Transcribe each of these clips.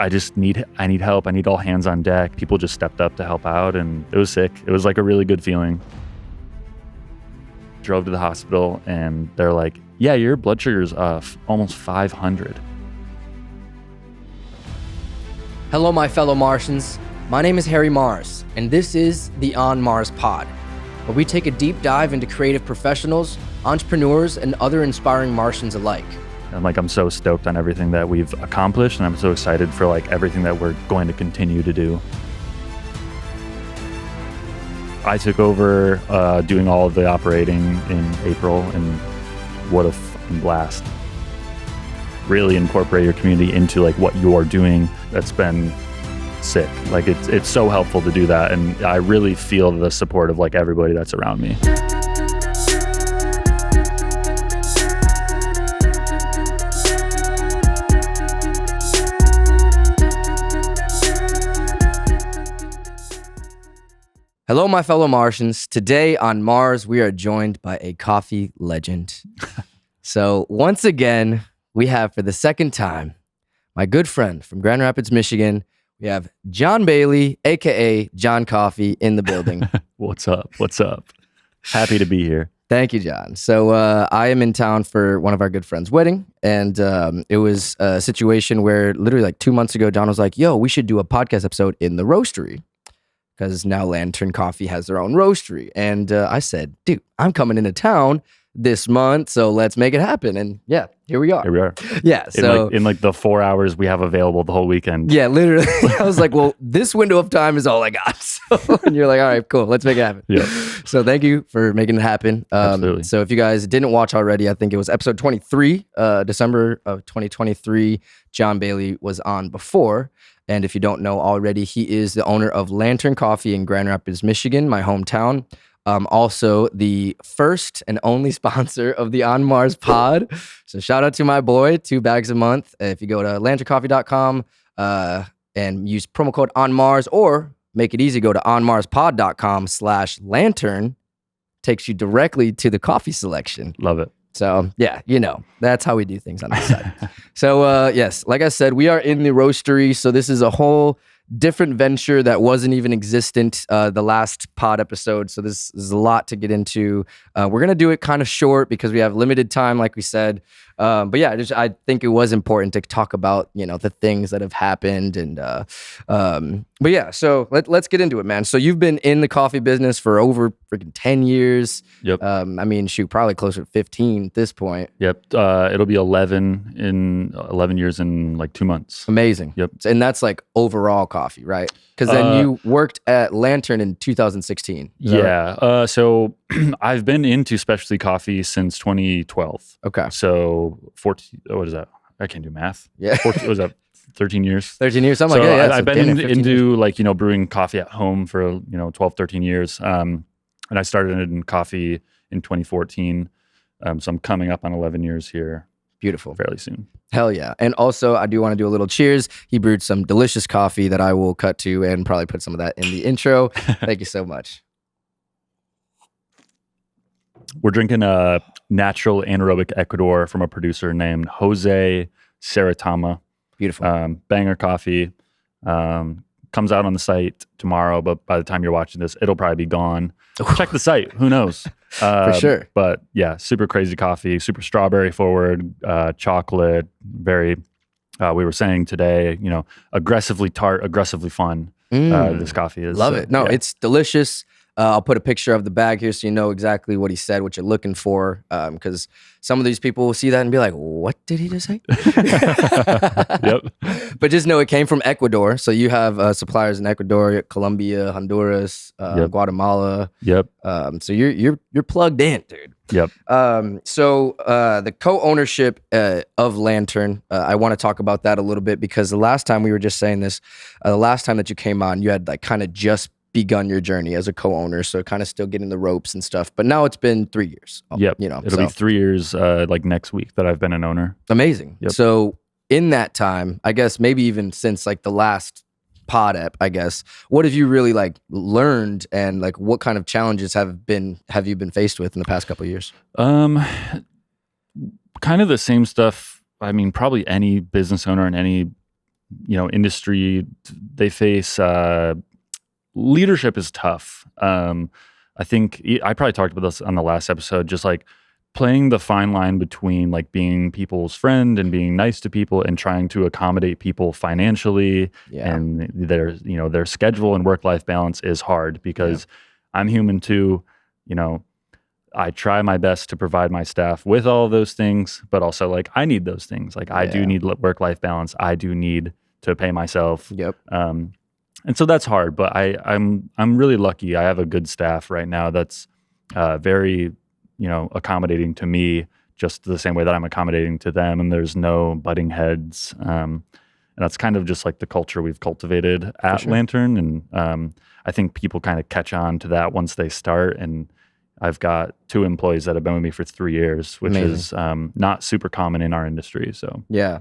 I need help. I need all hands on deck. People just stepped up to help out, and it was sick. It was like a really good feeling. Drove to the hospital, and they're like, yeah, your blood sugar's almost 500. Hello, my fellow Martians. My name is Harry Mars, and this is the On Mars Pod, where we take a deep dive into creative professionals, entrepreneurs, and other inspiring Martians alike. And I'm so stoked on everything that we've accomplished, and I'm so excited for everything that we're going to continue to do. I took over doing all of the operating in April, and what a fucking blast. Really incorporate your community into what you're doing. That's been sick. It's so helpful to do that, and I really feel the support of everybody that's around me. Hello, my fellow Martians. Today on Mars, we are joined by a coffee legend. So once again, we have for the second time, my good friend from Grand Rapids, Michigan. We have Jon Bailey, aka Jon Coffee, in the building. What's up? What's up? Happy to be here. Thank you, Jon. So I am in town for one of our good friends' wedding, and it was a situation where literally 2 months ago, Jon was like, yo, we should do a podcast episode in the Roastery, because now Lantern Coffee has their own roastery. And I said, dude, I'm coming into town this month, so let's make it happen. And yeah, here we are. Here we are. Yeah. So in the 4 hours we have available the whole weekend. Yeah, literally. I was like, well, this window of time is all I got. So, and you're like, all right, cool, let's make it happen. Yeah. So thank you for making it happen. Absolutely. So if you guys didn't watch already, I think it was episode 23, December of 2023. Jon Bailey was on before. And if you don't know already, he is the owner of Lantern Coffee in Grand Rapids, Michigan, my hometown. Also the first and only sponsor of the On Mars Pod. So shout out to my boy, 2 bags a month. If you go to lanterncoffee.com and use promo code ONMARS, or make it easy, go to onmarspod.com/lantern, takes you directly to the coffee selection. Love it. So yeah, that's how we do things on this side. So yes, like I said, we are in the Roastery. So this is a whole different venture that wasn't even existent the last pod episode. So this is a lot to get into. We're going to do it kind of short because we have limited time, like we said. But yeah, I think it was important to talk about, the things that have happened. And but yeah, so let's get into it, man. So you've been in the coffee business for over freaking 10 years. Yep. Probably closer to 15 at this point. Yep. It'll be 11 years in 2 months. Amazing. Yep. And that's overall coffee, right? Because then you worked at Lantern in 2016. Yeah. Right? So I've been into specialty coffee since 2012. Okay. So 14, what is that? I can't do math. Yeah. 14, what was that? 13 years? 13 years, something so like that. I've been into brewing coffee at home for 12, 13 years. And I started in coffee in 2014. So I'm coming up on 11 years here. Beautiful. Fairly soon. Hell yeah. And also, I do want to do a little cheers. He brewed some delicious coffee that I will cut to and probably put some of that in the intro. Thank you so much. We're drinking a natural anaerobic Ecuador from a producer named Jose Saratama. Beautiful. Banger coffee. Comes out on the site tomorrow, but by the time you're watching this, it'll probably be gone. Check the site. Who knows? For sure. But yeah, super crazy coffee, super strawberry forward, chocolate, very, we were saying today, aggressively tart, aggressively fun. This coffee is. Love it. No, it's delicious. I'll put a picture of the bag here so you know exactly what he said, what you're looking for. Because some of these people will see that and be like, what did he just say? Yep. But just know it came from Ecuador. So you have suppliers in Ecuador, Colombia, Honduras, Guatemala. Yep. So you're plugged in, dude. Yep. So the co-ownership of Lantern, I want to talk about that a little bit because the last time we were just saying this, the last time that you came on, you had kind of just begun your journey as a co-owner, so kind of still getting the ropes and stuff. But now it's been 3 years. Yep. It'll be 3 years next week that I've been an owner. Amazing. Yep. So in that time, I guess maybe even since the last pod ep, I guess, what have you really learned and what kind of challenges have you been faced with in the past couple of years? Kind of the same stuff. I mean, probably any business owner in any industry, they face leadership is tough. I think I probably talked about this on the last episode, just like playing the fine line between like being people's friend and being nice to people and trying to accommodate people financially and their schedule and work-life balance is hard because I'm human too. I try my best to provide my staff with all of those things, but also like I need those things. Like I do need work-life balance. I do need to pay myself. Yep. And so that's hard, but I'm really lucky. I have a good staff right now that's very, accommodating to me just the same way that I'm accommodating to them. And there's no butting heads. And that's kind of just like the culture we've cultivated at Lantern. And I think people kind of catch on to that once they start. And I've got 2 employees that have been with me for 3 years, which is not super common in our industry. So yeah,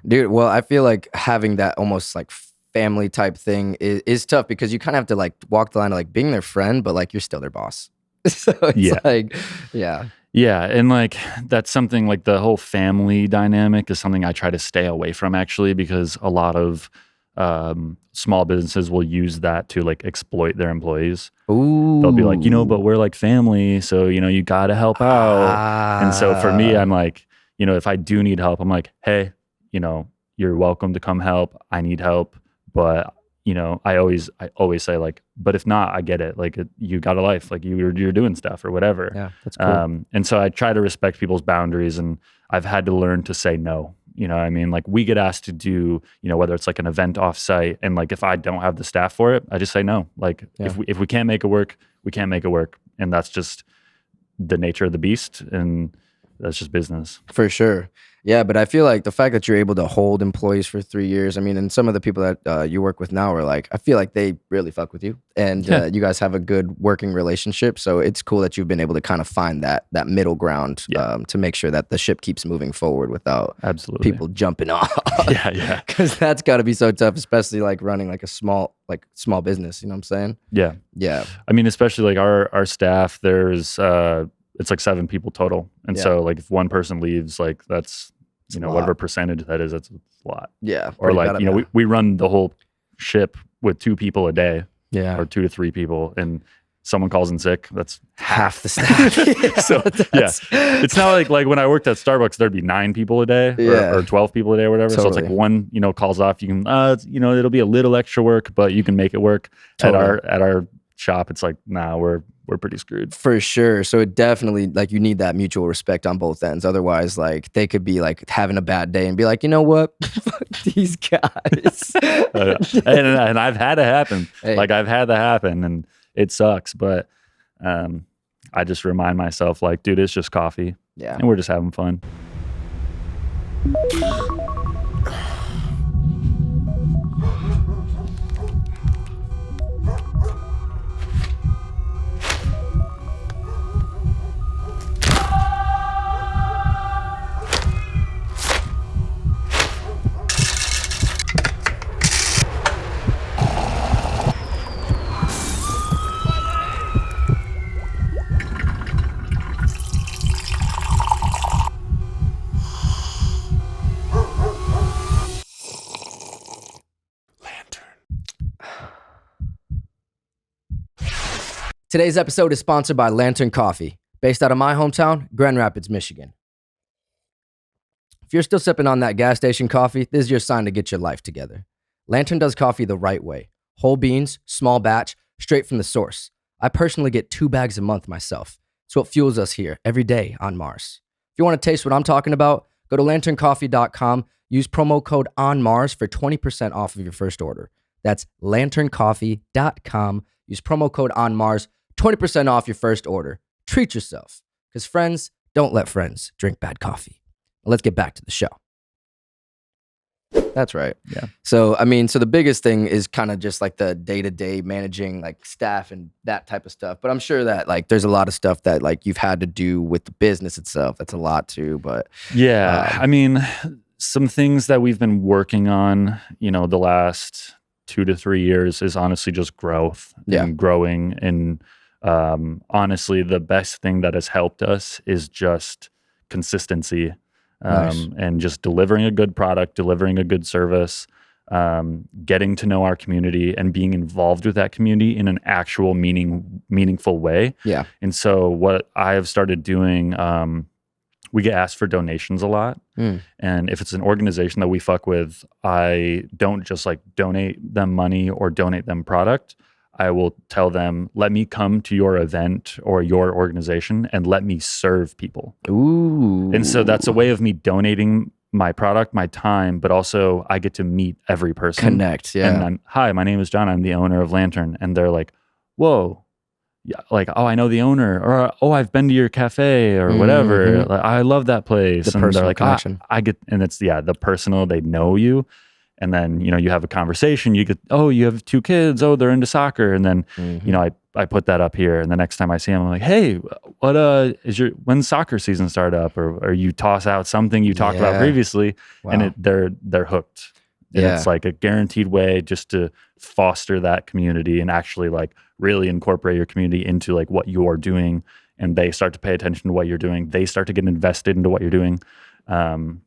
dude. Well, I feel like having that almost like family type thing is tough because you kind of have to like walk the line of like being their friend, but like you're still their boss. So it's like, yeah. And like, that's something like the whole family dynamic is something I try to stay away from actually, because a lot of small businesses will use that to like exploit their employees. Ooh. They'll be like, but we're like family. So, you got to help out. And so for me, I'm like, if I do need help, I'm like, hey, you're welcome to come help. I need help. But, I always say like, but if not, I get it. Like you got a life, like you're doing stuff or whatever. Yeah, that's cool. And so I try to respect people's boundaries, and I've had to learn to say no. You know what I mean? Like we get asked to do, whether it's like an event offsite, and like if I don't have the staff for it, I just say no. Like if we can't make it work, we can't make it work. And that's just the nature of the beast, and that's just business. For sure. Yeah, but I feel like the fact that you're able to hold employees for 3 years, I mean, and some of the people that you work with now are like, I feel like they really fuck with you, and you guys have a good working relationship. So it's cool that you've been able to kind of find that middle ground to make sure that the ship keeps moving forward without people jumping off. Yeah. Because that's got to be so tough, especially like running like a small business. You know what I'm saying? Yeah. I mean, especially like our staff, there's it's like 7 people total. And so like if one person leaves, like that's, whatever percentage that is, that's a lot. Yeah. Or like, we run the whole ship with 2 people a day. Yeah. Or 2 to 3 people. And someone calls in sick, that's half the staff. So it's not like when I worked at Starbucks, there'd be 9 people a day or 12 people a day or whatever. Totally. So it's like one, calls off, you can, it'll be a little extra work, but you can make it work. Totally. At our shop, it's like, nah, we're pretty screwed. For sure. So it definitely, like, you need that mutual respect on both ends. Otherwise, like, they could be like having a bad day and be like, you know what? Fuck these guys. and I've had it happen. Hey. Like I've had that happen, and it sucks. But I just remind myself, like, dude, it's just coffee. Yeah. And we're just having fun. Today's episode is sponsored by Lantern Coffee, based out of my hometown, Grand Rapids, Michigan. If you're still sipping on that gas station coffee, this is your sign to get your life together. Lantern does coffee the right way. Whole beans, small batch, straight from the source. I personally get 2 bags a month myself. It's what fuels us here every day on Mars. If you want to taste what I'm talking about, go to lanterncoffee.com, use promo code ONMARS for 20% off of your first order. That's lanterncoffee.com, use promo code ONMARS, 20% off your first order. Treat yourself, because friends don't let friends drink bad coffee. Let's get back to the show. That's right. Yeah. So, I mean, the biggest thing is kind of just like the day-to-day managing like staff and that type of stuff. But I'm sure that like there's a lot of stuff that like you've had to do with the business itself. That's a lot too. But yeah, I mean, some things that we've been working on, the last 2 to 3 years is honestly just growth and growing. And honestly, the best thing that has helped us is just consistency. Nice. And just delivering a good product, delivering a good service. getting to know our community and being involved with that community in an actual meaningful way. Yeah. And so what I have started doing, we get asked for donations a lot. And if it's an organization that we fuck with, I don't just like donate them money or donate them product. I will tell them, let me come to your event or your organization and let me serve people. Ooh. And so that's a way of me donating my product, my time, but also I get to meet every person. Connect, yeah. And hi, my name is Jon. I'm the owner of Lantern. And they're like, whoa. Yeah, like, oh, I know the owner, or oh, I've been to your cafe or whatever. Like, I love that place. The and personal they're like, connection. I get, and it's the personal. They know you, and then you have a conversation. You get, oh, you have 2 kids. Oh, they're into soccer, and then I put that up here, and the next time I see them, I'm like, hey, what when's soccer season start up, or you toss out something you talked about previously, and they're hooked. And it's like a guaranteed way just to foster that community and actually like really incorporate your community into like what you're doing. And they start to pay attention to what you're doing. They start to get invested into what you're doing. And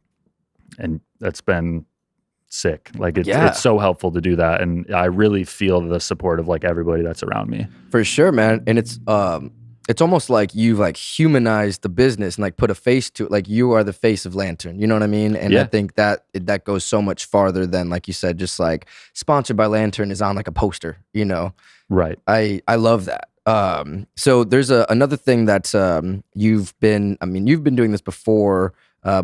that's been sick. Like it's so helpful to do that. And I really feel the support of like everybody that's around me. For sure, man. And it's almost like you've like humanized the business and like put a face to it. Like you are the face of Lantern, you know what I mean? And I think that goes so much farther than, like you said, just like sponsored by Lantern is on like a poster, Right. I love that. So there's another thing that you've been doing this before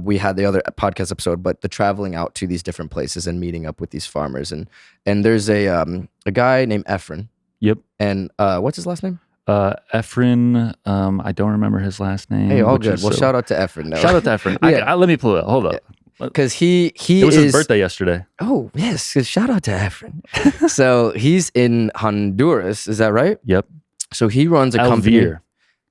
we had the other podcast episode, but the traveling out to these different places and meeting up with these farmers. And there's a guy named Efren. Yep. And what's his last name? Efren, I don't remember his last name. Hey, all good. Well, shout out to Efren. No. Shout out to Efren. Let me pull it. Hold up. Because it was his birthday yesterday. Oh, yes. Shout out to Efren. So he's in Honduras. Is that right? Yep. So he runs a company.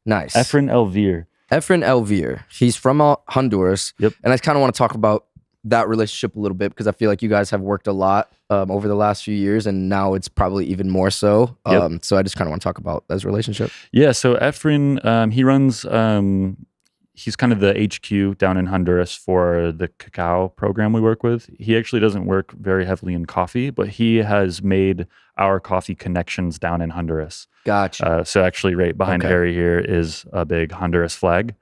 Nice. Efren Elvir. He's from Honduras. Yep. And I kind of want to talk about that relationship a little bit because I feel like you guys have worked a lot over the last few years, and now it's probably even more so. So I just kind of want to talk about this relationship. Yeah. So Efren, he runs. He's kind of the HQ down in Honduras for the cacao program we work with. He actually doesn't work very heavily in coffee, but he has made our coffee connections down in Honduras. Gotcha. So actually right behind Harry here is a big Honduras flag.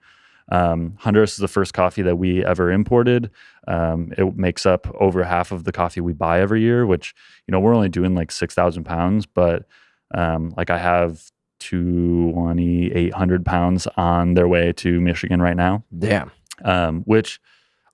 Honduras is the first coffee that we ever imported. It makes up over half of the coffee we buy every year, which, we're only doing like 6,000 pounds, but like I have 2,800 pounds on their way to Michigan right now. Damn. Which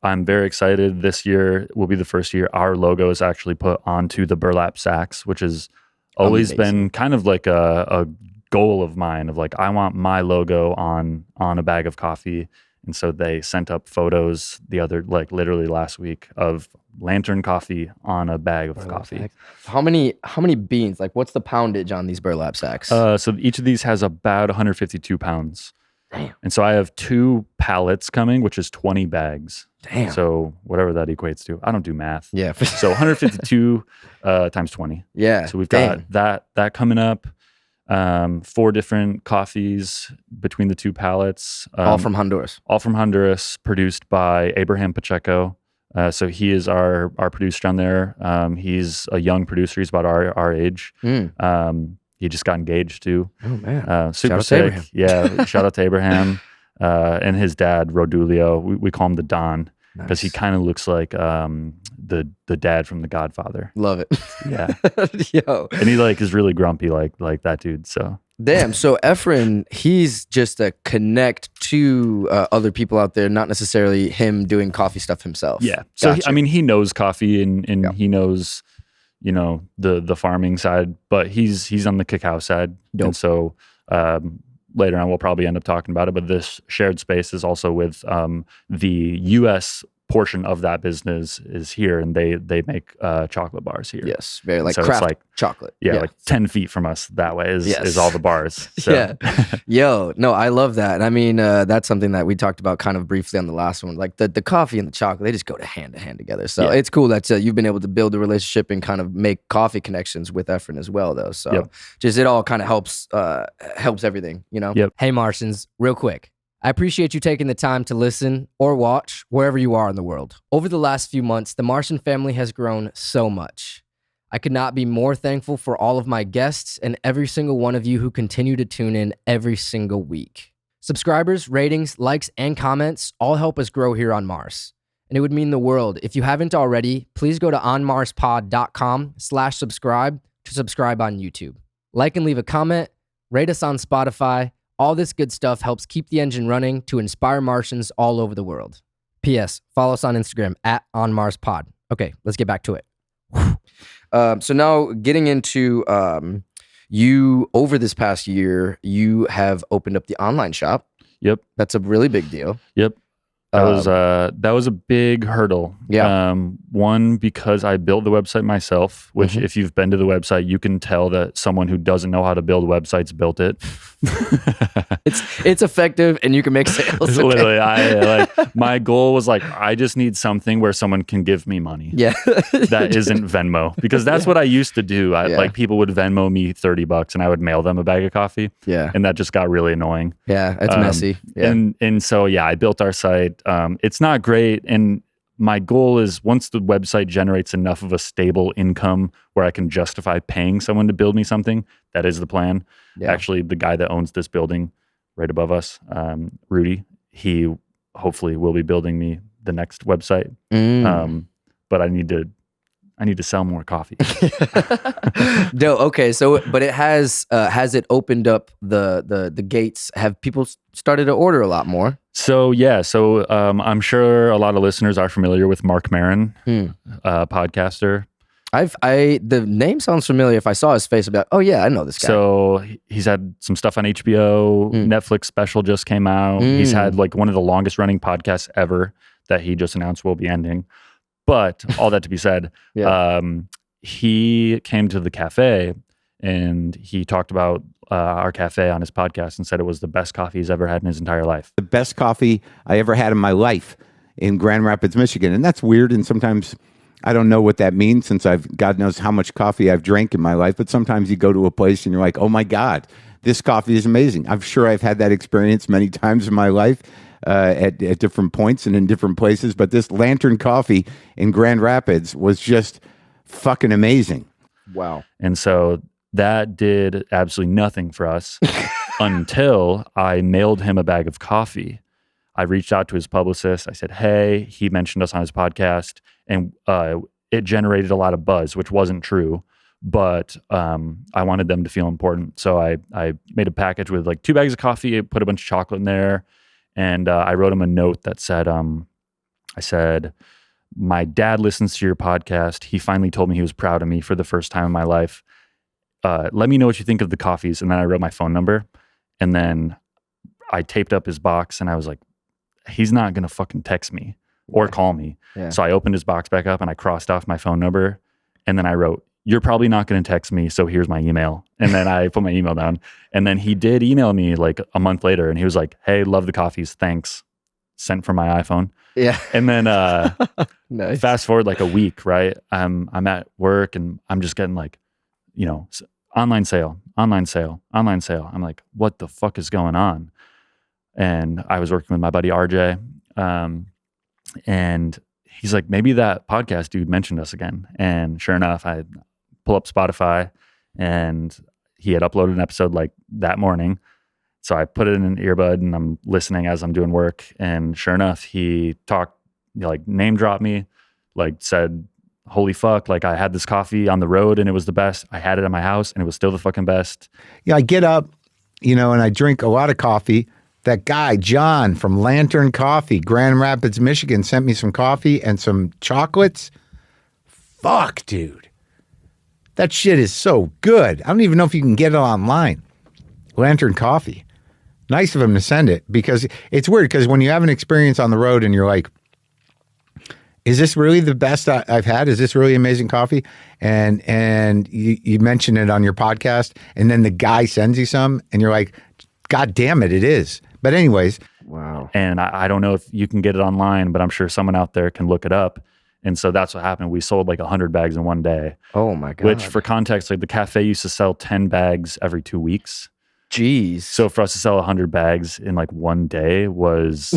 I'm very excited. This year will be the first year our logo is actually put onto the burlap sacks, which has always been kind of like a goal of mine of like, I want my logo on a bag of coffee. And so they sent up photos literally last week of Lantern Coffee on a bag of coffee. How many beans? Like what's the poundage on these burlap sacks? So each of these has about 152 pounds. Damn. And so I have 2 pallets coming, which is 20 bags. Damn. So whatever that equates to. I don't do math. Yeah. So 152 times 20. Yeah. So we've got that coming up. 4 different coffees between the 2 pallets. All from Honduras. All from Honduras, produced by Abraham Pacheco. So he is our producer down there. He's a young producer. He's about our age. He just got engaged too. Oh man! Super sick. Yeah, shout out to Abraham and his dad Rodulio. We call him the Don because he kind of looks like the dad from The Godfather. Love it. Yeah. Yo. And he like is really grumpy like that dude. So damn. So Efren, he's just a connect to other people out there, not necessarily him doing coffee stuff himself. Yeah. So gotcha. he knows coffee and he knows the farming side, but he's on the cacao side. Dope. And so later on we'll probably end up talking about it, but this shared space is also with the US portion of that business is here, and they make chocolate bars here. Yes, very like so craft it's like, chocolate. Yeah, like 10 feet from us that way is all the bars. So. Yeah. Yo, no, I love that. And I mean, that's something that we talked about kind of briefly on the last one. Like the coffee and the chocolate, they just go hand together. So it's cool that you've been able to build a relationship and kind of make coffee connections with Efren as well, though. So just it all kind of helps everything, Yep. Hey, Martians, real quick. I appreciate you taking the time to listen or watch wherever you are in the world. Over the last few months, the Martian family has grown so much. I could not be more thankful for all of my guests and every single one of you who continue to tune in every single week. Subscribers, ratings, likes, and comments all help us grow here on Mars. And it would mean the world. If you haven't already, please go to onmarspod.com/subscribe to subscribe on YouTube. Like and leave a comment, rate us on Spotify. All this good stuff helps keep the engine running to inspire Martians all over the world. P.S. Follow us on Instagram at onmarspod. Okay, let's get back to it. So now getting into you over this past year, you have opened up the online shop. Yep. That's a really big deal. Yep. That was a big hurdle. Yeah. One, because I built the website myself, which if you've been to the website, you can tell that someone who doesn't know how to build websites built it. It's effective and you can make sales. Literally, my goal was like, I just need something where someone can give me money. Yeah. That isn't Venmo, because that's what I used to do. Like people would Venmo me $30 and I would mail them a bag of coffee. Yeah. And that just got really annoying. Yeah. It's messy. Yeah. And so, yeah, I built our site. It's not great. And my goal is once the website generates enough of a stable income where I can justify paying someone to build me something, that is the plan. Yeah. Actually, the guy that owns this building right above us, Rudy, he hopefully will be building me the next website. But I need to sell more coffee. No, okay. So, but it has it opened up the gates? Have people started to order a lot more? So yeah, I'm sure a lot of listeners are familiar with Marc Maron, podcaster. The name sounds familiar. If I saw his face, I'd be like, oh yeah, I know this guy. So he's had some stuff on HBO. Netflix special just came out. He's had like one of the longest running podcasts ever that he just announced will be ending. But all that to be said, he came to the cafe and he talked about our cafe on his podcast and said it was the best coffee he's ever had in his entire life. The best coffee I ever had in my life in Grand Rapids, Michigan. And that's weird. And sometimes I don't know what that means since God knows how much coffee I've drank in my life. But sometimes you go to a place and you're like, oh my God, this coffee is amazing. I'm sure I've had that experience many times in my life. At different points and in different places, but this Lantern Coffee in Grand Rapids was just fucking amazing. Wow. And so that did absolutely nothing for us until I mailed him a bag of coffee. I reached out to his publicist. I said, hey, he mentioned us on his podcast, and it generated a lot of buzz, which wasn't true, but I wanted them to feel important. So I made a package with like 2 bags of coffee, put a bunch of chocolate in there. And I wrote him a note that said, I said, my dad listens to your podcast. He finally told me he was proud of me for the first time in my life. Let me know what you think of the coffees. And then I wrote my phone number. And then I taped up his box and I was like, he's not going to fucking text me or call me. Yeah. So I opened his box back up and I crossed off my phone number. And then I wrote, you're probably not going to text me, so here's my email. And then I put my email down. And then he did email me like a month later, and he was like, hey, love the coffees, thanks. Sent from my iPhone. Yeah. And then nice. Fast forward like a week, right? I'm at work, and I'm just getting like, online sale. I'm like, what the fuck is going on? And I was working with my buddy RJ, and he's like, maybe that podcast dude mentioned us again. And sure enough, I pull up Spotify and he had uploaded an episode like that morning. So I put it in an earbud and I'm listening as I'm doing work. And sure enough, he talked, like name dropped me, like said, holy fuck, like I had this coffee on the road and it was the best. I had it at my house and it was still the fucking best. Yeah, I get up, and I drink a lot of coffee. That guy, Jon from Lantern Coffee, Grand Rapids, Michigan, sent me some coffee and some chocolates. Fuck, dude. That shit is so good. I don't even know if you can get it online. Lantern Coffee. Nice of him to send it, because it's weird, because when you have an experience on the road and you're like, is this really the best I've had? Is this really amazing coffee? And you mention it on your podcast, and then the guy sends you some, and you're like, God damn it, it is. But anyways. Wow. And I don't know if you can get it online, but I'm sure someone out there can look it up. And so that's what happened. We sold like 100 bags in one day. Oh my God. Which, for context, like the cafe used to sell 10 bags every 2 weeks. Jeez. So for us to sell 100 bags in like one day was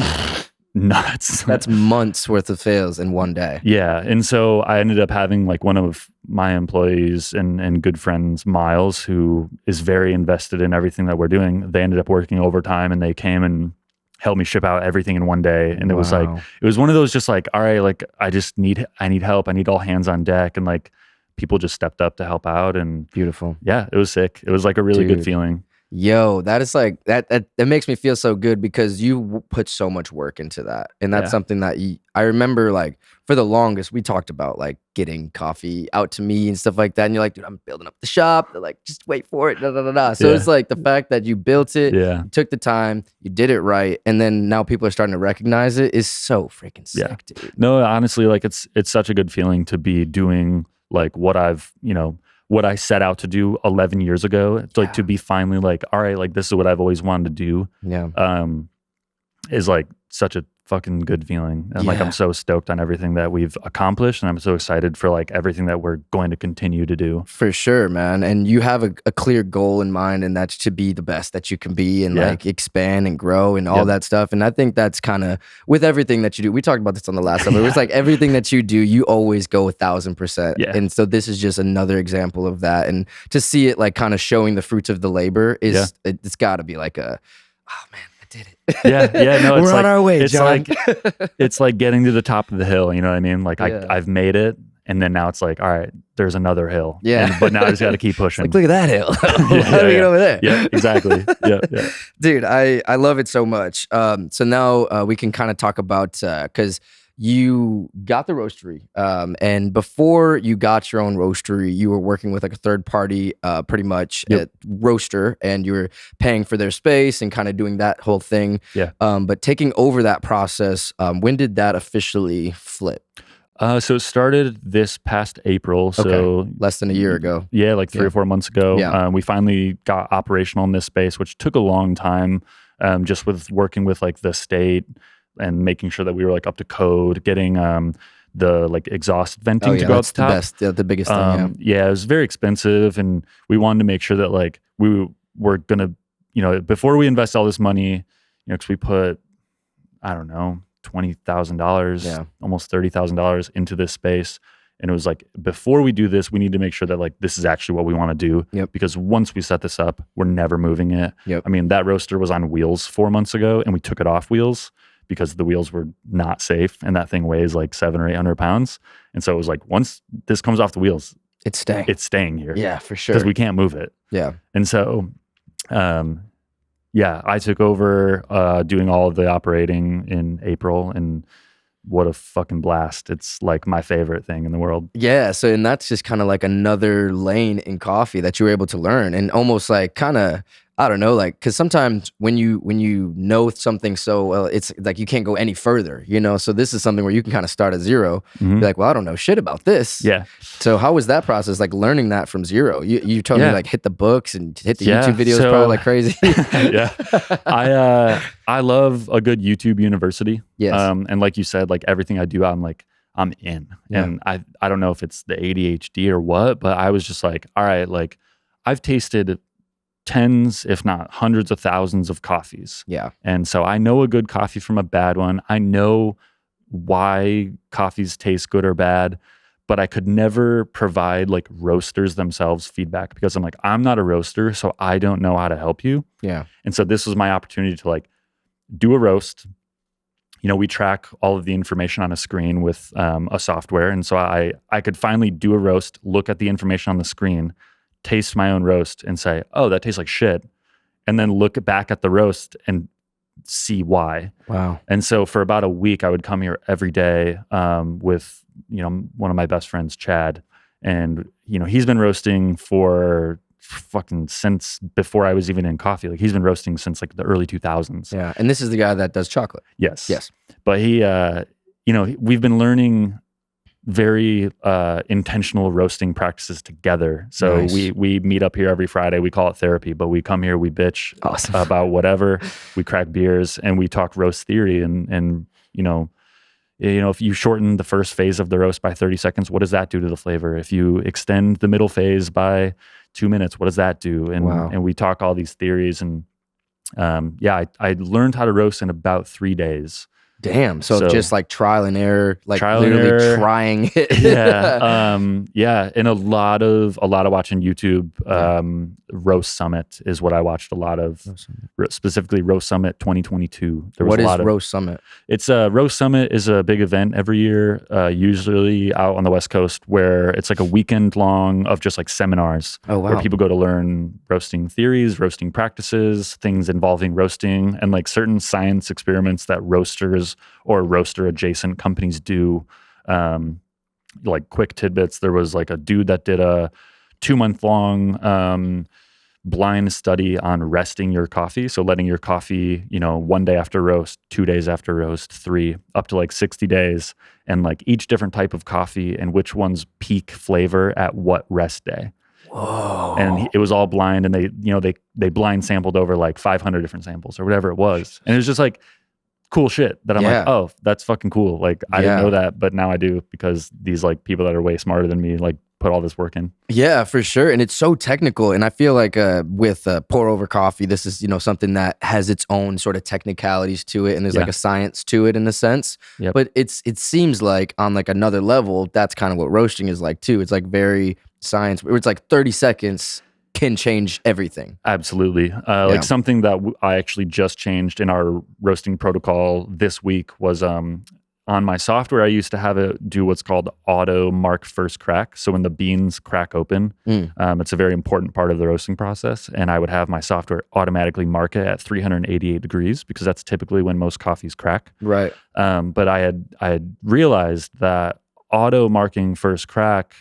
nuts. That's months worth of sales in one day. Yeah. And so I ended up having like one of my employees and good friends, Miles, who is very invested in everything that we're doing. They ended up working overtime and they came and helped me ship out everything in one day. And it was like, it was one of those just like, all right, like I need help. I need all hands on deck. And like people just stepped up to help out. And beautiful. Yeah, it was sick. It was like a really good feeling. Yo, that is like that makes me feel so good because you put so much work into that. And that's something that I remember like for the longest we talked about like getting coffee out to me and stuff like that. And you're like, dude, I'm building up the shop. They're like, just wait for it. Da, da, da, da. So it's like the fact that you built it, you took the time, you did it right, and then now people are starting to recognize it is so freaking sick, dude. No, honestly, like it's such a good feeling to be doing like what I set out to do 11 years ago. It's like to be finally like, all right, like this is what I've always wanted to do. Yeah. Is like such a fucking good feeling. And like, I'm so stoked on everything that we've accomplished. And I'm so excited for like everything that we're going to continue to do. For sure, man. And you have a clear goal in mind, and that's to be the best that you can be and like expand and grow and all that stuff. And I think that's kind of with everything that you do. We talked about this on the last episode. It's like everything that you do, you always go 1,000%. Yeah. And so this is just another example of that. And to see it like kind of showing the fruits of the labor is, it's got to be like oh man, did it. Yeah, no, it's we're on our way, it's Jon. It's like getting to the top of the hill, you know what I mean? Like I've made it, and then now it's like, all right, there's another hill. Yeah. But now I just got to keep pushing. Like, look at that hill. How do we get over there? Yeah, exactly. Yeah. Dude, I love it so much. So now we can kind of talk about, because you got the roastery, and before you got your own roastery, you were working with like a third party, pretty much roaster, and you were paying for their space and kind of doing that whole thing. Yeah. But taking over that process, when did that officially flip? So it started this past April. So less than a year ago. Yeah, like 3 or 4 months ago. Yeah. We finally got operational in this space, which took a long time, just with working with like the state and making sure that we were like up to code, getting the like exhaust venting to go up the top. That's the biggest thing. Yeah, it was very expensive, and we wanted to make sure that like we were gonna, before we invest all this money, because we put, I don't know, $20,000, almost $30,000 into this space. And it was like, before we do this, we need to make sure that like this is actually what we want to do. Yep. Because once we set this up, we're never moving it. Yep. I mean, that roaster was on wheels 4 months ago, and we took it off wheels because the wheels were not safe, and that thing weighs like 700 or 800 pounds. And so it was like, once this comes off the wheels, it's staying here. Yeah, for sure. Because we can't move it. Yeah. And so, I took over doing all of the operating in April, and what a fucking blast. It's like my favorite thing in the world. Yeah. So, and that's just kind of like another lane in coffee that you were able to learn, and almost like kind of, I don't know, like, because sometimes when you know something so well, it's like you can't go any further, So this is something where you can kind of start at zero. Be like, well, I don't know shit about this. Yeah. So how was that process, like learning that from zero? You told me like hit the books and hit the YouTube videos probably like crazy. Yeah. I love a good YouTube university. Yes. And like you said, like everything I do, I'm in. Yeah. And I don't know if it's the ADHD or what, but I was just like, all right, like I've tasted tens, if not hundreds of thousands of coffees. Yeah. And so I know a good coffee from a bad one. I know why coffees taste good or bad, but I could never provide like roasters themselves feedback, because I'm like, I'm not a roaster, so I don't know how to help you. Yeah. And so this was my opportunity to like do a roast. We track all of the information on a screen with a software. And so I could finally do a roast, look at the information on the screen, taste my own roast and say, oh, that tastes like shit. And then look back at the roast and see why. Wow. And so for about a week, I would come here every day with, one of my best friends, Chad. And, he's been roasting for fucking since before I was even in coffee. Like he's been roasting since like the early 2000s. Yeah. And this is the guy that does chocolate. Yes. Yes. But he, we've been learning very intentional roasting practices together. So Nice. we meet up here every Friday. We call it therapy, but we come here, we bitch about whatever. We crack beers and we talk roast theory and if you shorten the first phase of the roast by 30 seconds, what does that do to the flavor? If you extend the middle phase by 2 minutes, what does that do? And we talk all these theories, and I learned how to roast in about 3 days. Damn. So just like trial and error, like trial literally and error. trying it. And a lot of watching YouTube. Roast Summit is what I watched a lot of, specifically Roast Summit 2022. What is Roast Summit? It's Roast Summit is a big event every year, usually out on the West Coast, where it's like a weekend long of just like seminars where people go to learn roasting theories, roasting practices, things involving roasting, and like certain science experiments that roasters or roaster adjacent companies do. Like quick tidbits. There was like a dude that did a 2-month long blind study on resting your coffee. So letting your coffee, 1 day after roast, 2 days after roast, 3, up to like 60 days, and like each different type of coffee and which one's peak flavor at what rest day. Whoa. And it was all blind, and they blind sampled over like 500 different samples or whatever it was. And it was just like cool shit that I'm like, oh, that's fucking cool. Like I didn't know that, but now I do, because these like people that are way smarter than me like put all this work in. Yeah, for sure. And it's so technical. And I feel like with pour over coffee, this is, something that has its own sort of technicalities to it. And there's like a science to it in a sense. Yep. But it seems like on like another level, that's kind of what roasting is like too. It's like very science, where it's like 30 seconds can change everything. Absolutely. Like something that I actually just changed in our roasting protocol this week was on my software, I used to have it do what's called auto mark first crack. So when the beans crack open, it's a very important part of the roasting process. And I would have my software automatically mark it at 388 degrees, because that's typically when most coffees crack. Right. But I had realized that auto marking first crack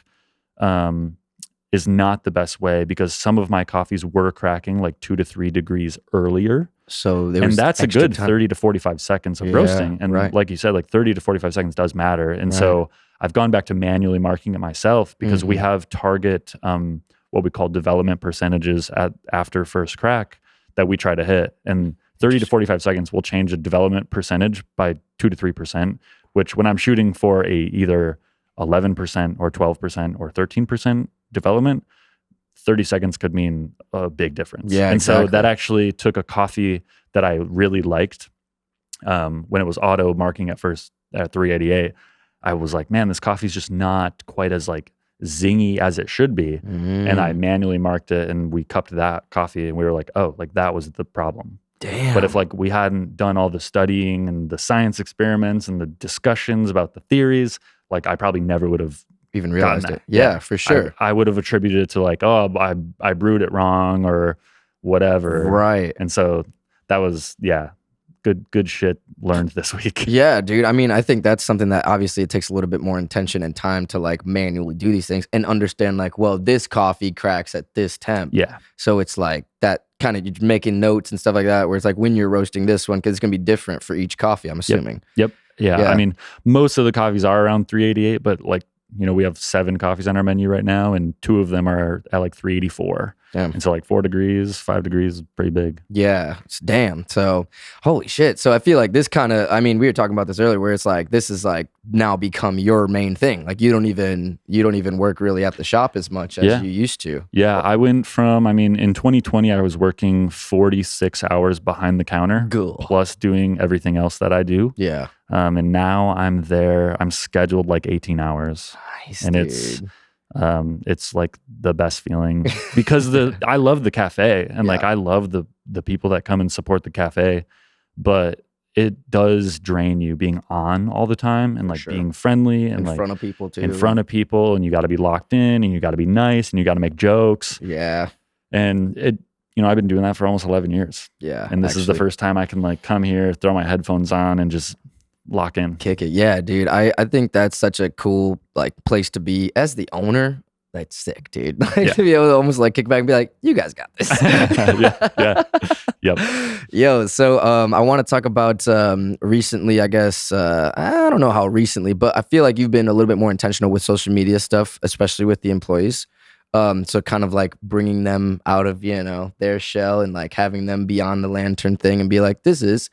is not the best way, because some of my coffees were cracking like 2 to 3 degrees earlier. So that's a good 30 to 45 seconds of roasting. And like you said, like 30 to 45 seconds does matter. And so I've gone back to manually marking it myself, because we have target what we call development percentages after first crack that we try to hit. And 30 to 45 seconds will change a development percentage by 2 to 3%, which when I'm shooting for either 11% or 12% or 13% development, 30 seconds could mean a big difference. Yeah, and exactly. so that actually took a coffee that I really liked when it was auto marking at first at 388. I was like, man, this coffee's just not quite as like zingy as it should be. And I manually marked it, and we cupped that coffee, and we were like, oh, like that was the problem. Damn. But if like we hadn't done all the studying and the science experiments and the discussions about the theories, like I probably never would have even realized it. Yeah, for sure. I would have attributed it to like, oh, I brewed it wrong or whatever. Right. And so that was, good shit learned this week. Yeah, dude. I mean, I think that's something that obviously it takes a little bit more intention and time to like manually do these things and understand like, well, this coffee cracks at this temp. Yeah. So it's like that kind of, you're making notes and stuff like that, where it's like when you're roasting this one, because it's going to be different for each coffee, I'm assuming. Yep. Yeah. I mean, most of the coffees are around 388, but like, we have 7 coffees on our menu right now, and 2 of them are at like 384. Damn. And so like 4 degrees, 5 degrees is pretty big. Yeah. Damn. So holy shit. So I feel like this kind of, I mean, we were talking about this earlier, where it's like, this is like now become your main thing. Like you don't even work really at the shop as much as you used to. Yeah. I went from, in 2020, I was working 46 hours behind the counter, plus doing everything else that I do. Yeah. And now I'm scheduled like 18 hours. Nice, and dude. It's like the best feeling, because I love the cafe, and like I love the people that come and support the cafe, but it does drain you being on all the time and like being friendly and in front of people too. In front of people, and you got to be locked in, and you got to be nice, and you got to make jokes. Yeah. And I've been doing that for almost 11 years. Yeah. And this is the first time I can like come here, throw my headphones on, and just lock in. Kick it. Yeah, dude. I think that's such a cool like place to be as the owner. That's sick, dude. Like to be able to almost like kick back and be like, you guys got this. Yep. Yo, so I want to talk about recently, I guess, I don't know how recently, but I feel like you've been a little bit more intentional with social media stuff, especially with the employees. So kind of like bringing them out of, their shell and like having them be on the Lantern thing and be like, this is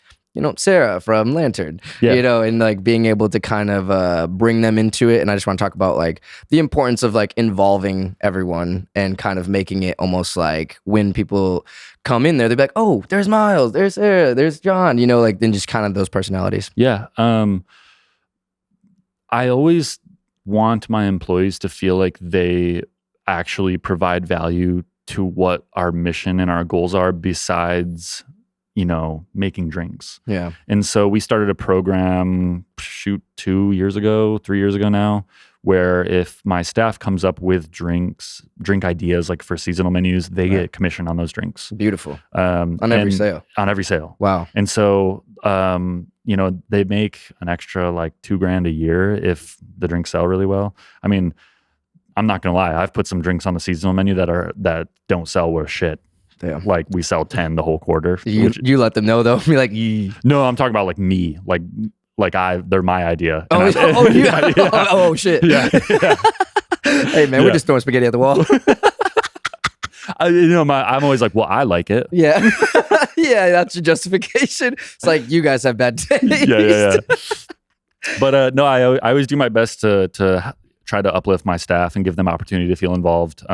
Sarah from Lantern, and like being able to kind of bring them into it. And I just want to talk about like the importance of like involving everyone and kind of making it almost like when people come in there, they'll be like, oh, there's Miles, there's Sarah, there's Jon, like then just kind of those personalities. Yeah. I always want my employees to feel like they actually provide value to what our mission and our goals are besides making drinks. Yeah. And so we started a program 3 years ago now, where if my staff comes up with drink ideas like for seasonal menus, they get commission on those drinks. Beautiful. On every sale. On every sale. Wow. And so they make an extra like $2,000 a year if the drinks sell really well. I mean, I'm not gonna lie, I've put some drinks on the seasonal menu that don't sell worth shit. Damn. Like we sell 10 the whole quarter. You let them know though. Be like, no, I'm talking about like me, like they're my idea. Oh shit. Yeah. Hey man, we're just throwing spaghetti at the wall. I'm always like, well, I like it. Yeah. Yeah, that's your justification. It's like you guys have bad taste. Yeah. But no, I always do my best to try to uplift my staff and give them opportunity to feel involved.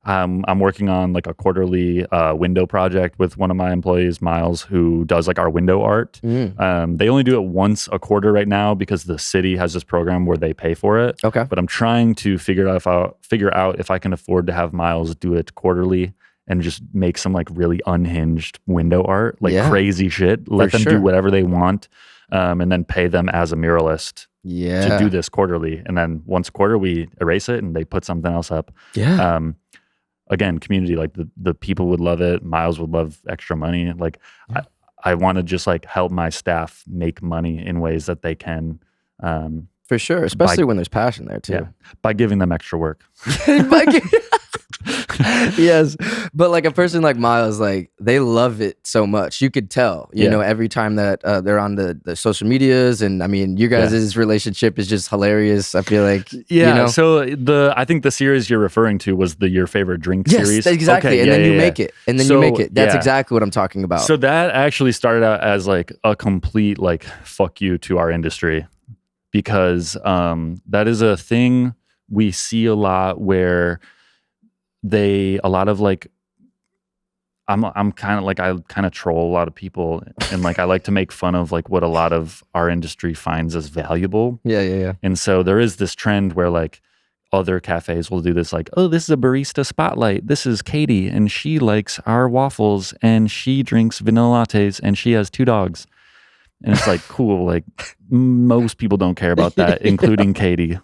I'm working on like a quarterly window project with one of my employees, Miles, who does like our window art. They only do it once a quarter right now because the city has this program where they pay for it. Okay. But I'm trying to figure out if I can afford to have Miles do it quarterly and just make some like really unhinged window art, like crazy shit. Let them do whatever they want, and then pay them as a muralist. To do this quarterly, and then once a quarter we erase it and they put something else up. Again, community, like the people would love it. Miles would love extra money. Like I want to just like help my staff make money in ways that they can. For sure, especially when there's passion there too. By giving them extra work. Yes, but like a person like Miles, like they love it so much. You could tell, every time that they're on the social medias, and I mean, you guys' relationship is just hilarious. I feel like, So I think the series you're referring to was your favorite drink series. Exactly. Okay, and then you make it, and then you make it. That's exactly what I'm talking about. So that actually started out as like a complete like fuck you to our industry, because that is a thing we see a lot where. I'm kind of like, I kind of troll a lot of people, and like I like to make fun of like what a lot of our industry finds as valuable. Yeah. And so there is this trend where like other cafes will do this, like, oh, this is a barista spotlight. This is Katie, and she likes our waffles, and she drinks vanilla lattes, and she has 2 dogs. And it's like, cool. Like most people don't care about that, including Katie.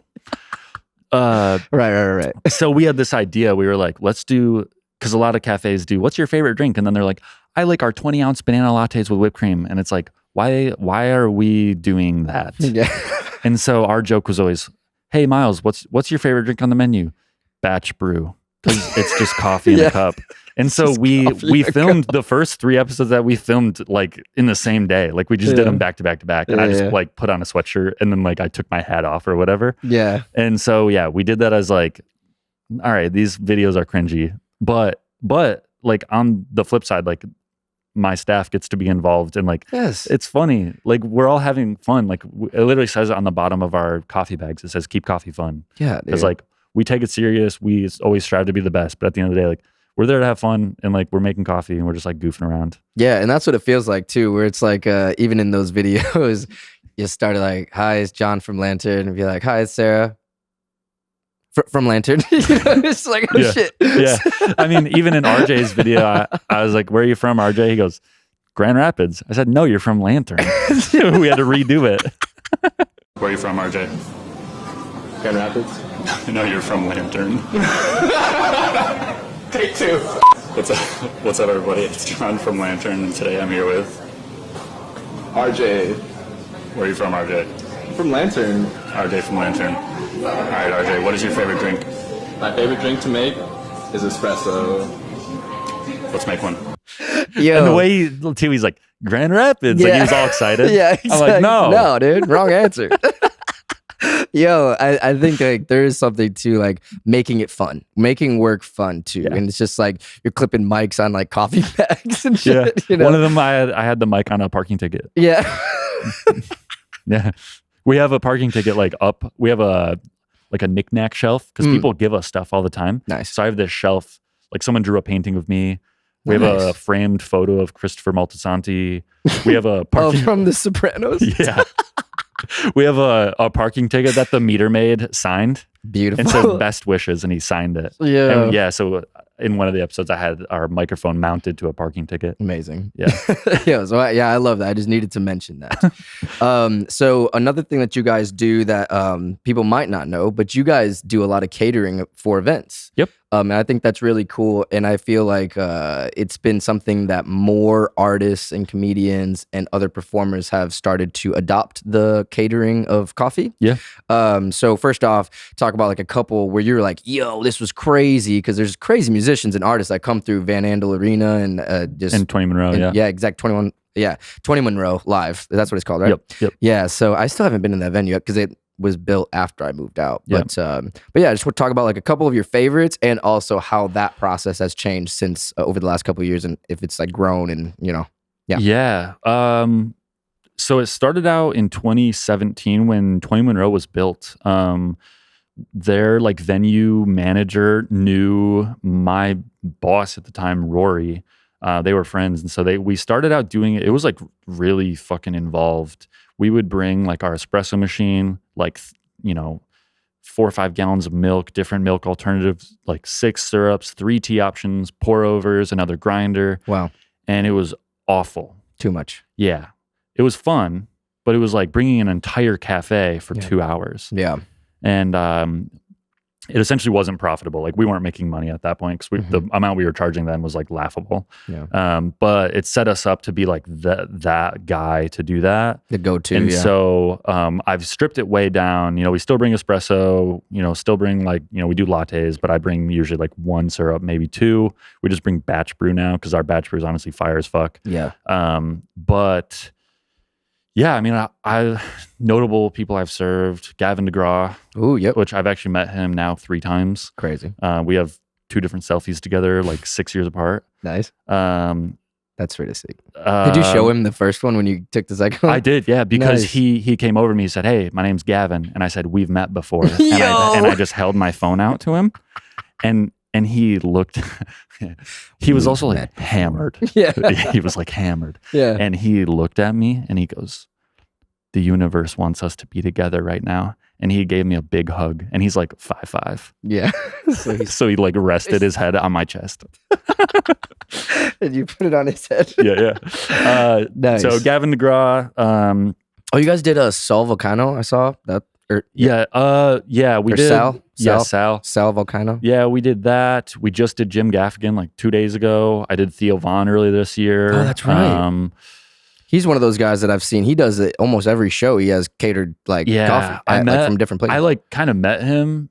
Right. So we had this idea. We were like, let's do, because a lot of cafes do, what's your favorite drink? And then they're like, I like our 20-ounce banana lattes with whipped cream. And it's like, why are we doing that? Yeah. And so our joke was always, hey, Miles, what's your favorite drink on the menu? Batch brew. Because it's just coffee in a cup. And so we filmed the first 3 episodes that we filmed like in the same day. Like we just did them back to back to back. And I just like put on a sweatshirt and then like I took my hat off or whatever. Yeah. And so we did that as like, all right, these videos are cringy. But like on the flip side, like my staff gets to be involved and like it's funny. Like we're all having fun. Like it literally says it on the bottom of our coffee bags. It says keep coffee fun. Yeah. Because like we take it serious. We always strive to be the best. But at the end of the day, like we're there to have fun, and like we're making coffee and we're just like goofing around. Yeah, and that's what it feels like too, where it's like even in those videos, you started like, hi, it's Jon from Lantern, and be like, hi, it's Sarah from Lantern. It's like, oh shit. Yeah. I mean, even in RJ's video, I was like, where are you from, RJ? He goes, Grand Rapids. I said, no, you're from Lantern. We had to redo it. Where are you from, RJ? Grand Rapids. No, you're from Lantern. Take 2. What's up, everybody? It's Jon from Lantern, and today I'm here with RJ. Where are you from, RJ? From Lantern. RJ from Lantern. All right, RJ, what is your favorite drink? My favorite drink to make is espresso. Let's make one. Yo. And the way he's like, Grand Rapids, like he was all excited. Yeah, exactly. I'm like, no, dude, wrong answer. Yo, I think like there is something to like making it fun, making work fun too. Yeah. And it's just like you're clipping mics on like coffee bags and shit. You know? One of them, I had the mic on a parking ticket. Yeah. Yeah. We have a parking ticket like up. We have a knick-knack shelf because people give us stuff all the time. Nice. So I have this shelf, like someone drew a painting of me. We have a Nice. framed photo of Christopher Moltisanti. We have a Oh, parking from The Sopranos? Yeah. We have a parking ticket that the meter maid signed. Beautiful. And said best wishes, and he signed it. Yeah. And yeah, so in one of the episodes, I had our microphone mounted to a parking ticket. Amazing. Yeah. Yeah. So I love that. I just needed to mention that. So another thing that you guys do that people might not know, but you guys do a lot of catering for events. Yep. And I think that's really cool. And I feel like it's been something that more artists and comedians and other performers have started to adopt the catering of coffee. Yeah. So first off, talk about like a couple where you're like, yo, this was crazy, because there's crazy musicians and artists that come through Van Andel Arena and just And 20 Monroe, yeah. yeah, exact 21. Yeah, 20 Monroe Live. That's what it's called, right? Yep. Yeah. So I still haven't been in that venue because it was built after I moved out. Yeah. But yeah, I just want to talk about like a couple of your favorites and also how that process has changed since over the last couple of years, and if it's like grown and Yeah. Yeah. So it started out in 2017 when 20 Monroe was built. Their like venue manager knew my boss at the time, Rory. They were friends, and so we started out doing it. It was like really fucking involved. We would bring like our espresso machine, like 4 or 5 gallons of milk, different milk alternatives, like 6 syrups, 3 tea options, pour overs, another grinder. Wow. And it was awful. Too much. Yeah. It was fun, but it was like bringing an entire cafe for 2 hours. Yeah. And it essentially wasn't profitable. Like we weren't making money at that point because the amount we were charging then was like laughable. Yeah. But it set us up to be like that guy to do that. The go-to. And yeah. so I've stripped it way down. We still bring espresso, still bring like, we do lattes, but I bring usually like 1 syrup, maybe 2. We just bring batch brew now because our batch brew is honestly fire as fuck. Yeah. But yeah, I mean, I notable people I've served, Gavin DeGraw, Ooh, yep. which I've actually met him now 3 times. Crazy. We have 2 different selfies together, like 6 years apart. Nice. Um, That's really sick. Did you show him the first one when you took the second one? I did, yeah, because Nice. he came over to me. He said, "Hey, my name's Gavin," and I said, "We've met before." And Yo! I just held my phone out to him, and he looked. He was also like hammered. Yeah. He was like hammered. Yeah. And he looked at me and he goes, "The universe wants us to be together right now." And he gave me a big hug. And he's like 5'5". Yeah. So he's, So he like rested his head on my chest. and you put it on his head. Yeah. Nice. So Gavin DeGraw. Oh, you guys did a Sal Volcano, I saw that. Or Yeah, we Or did. Sal? Yeah, Sal? Sal. Sal Volcano. Yeah, we did that. We just did Jim Gaffigan like 2 days ago. I did Theo Vaughn earlier this year. Oh, that's right. He's one of those guys that I've seen. He does it almost every show. He has catered like coffee like, from different places. I like kind of met him.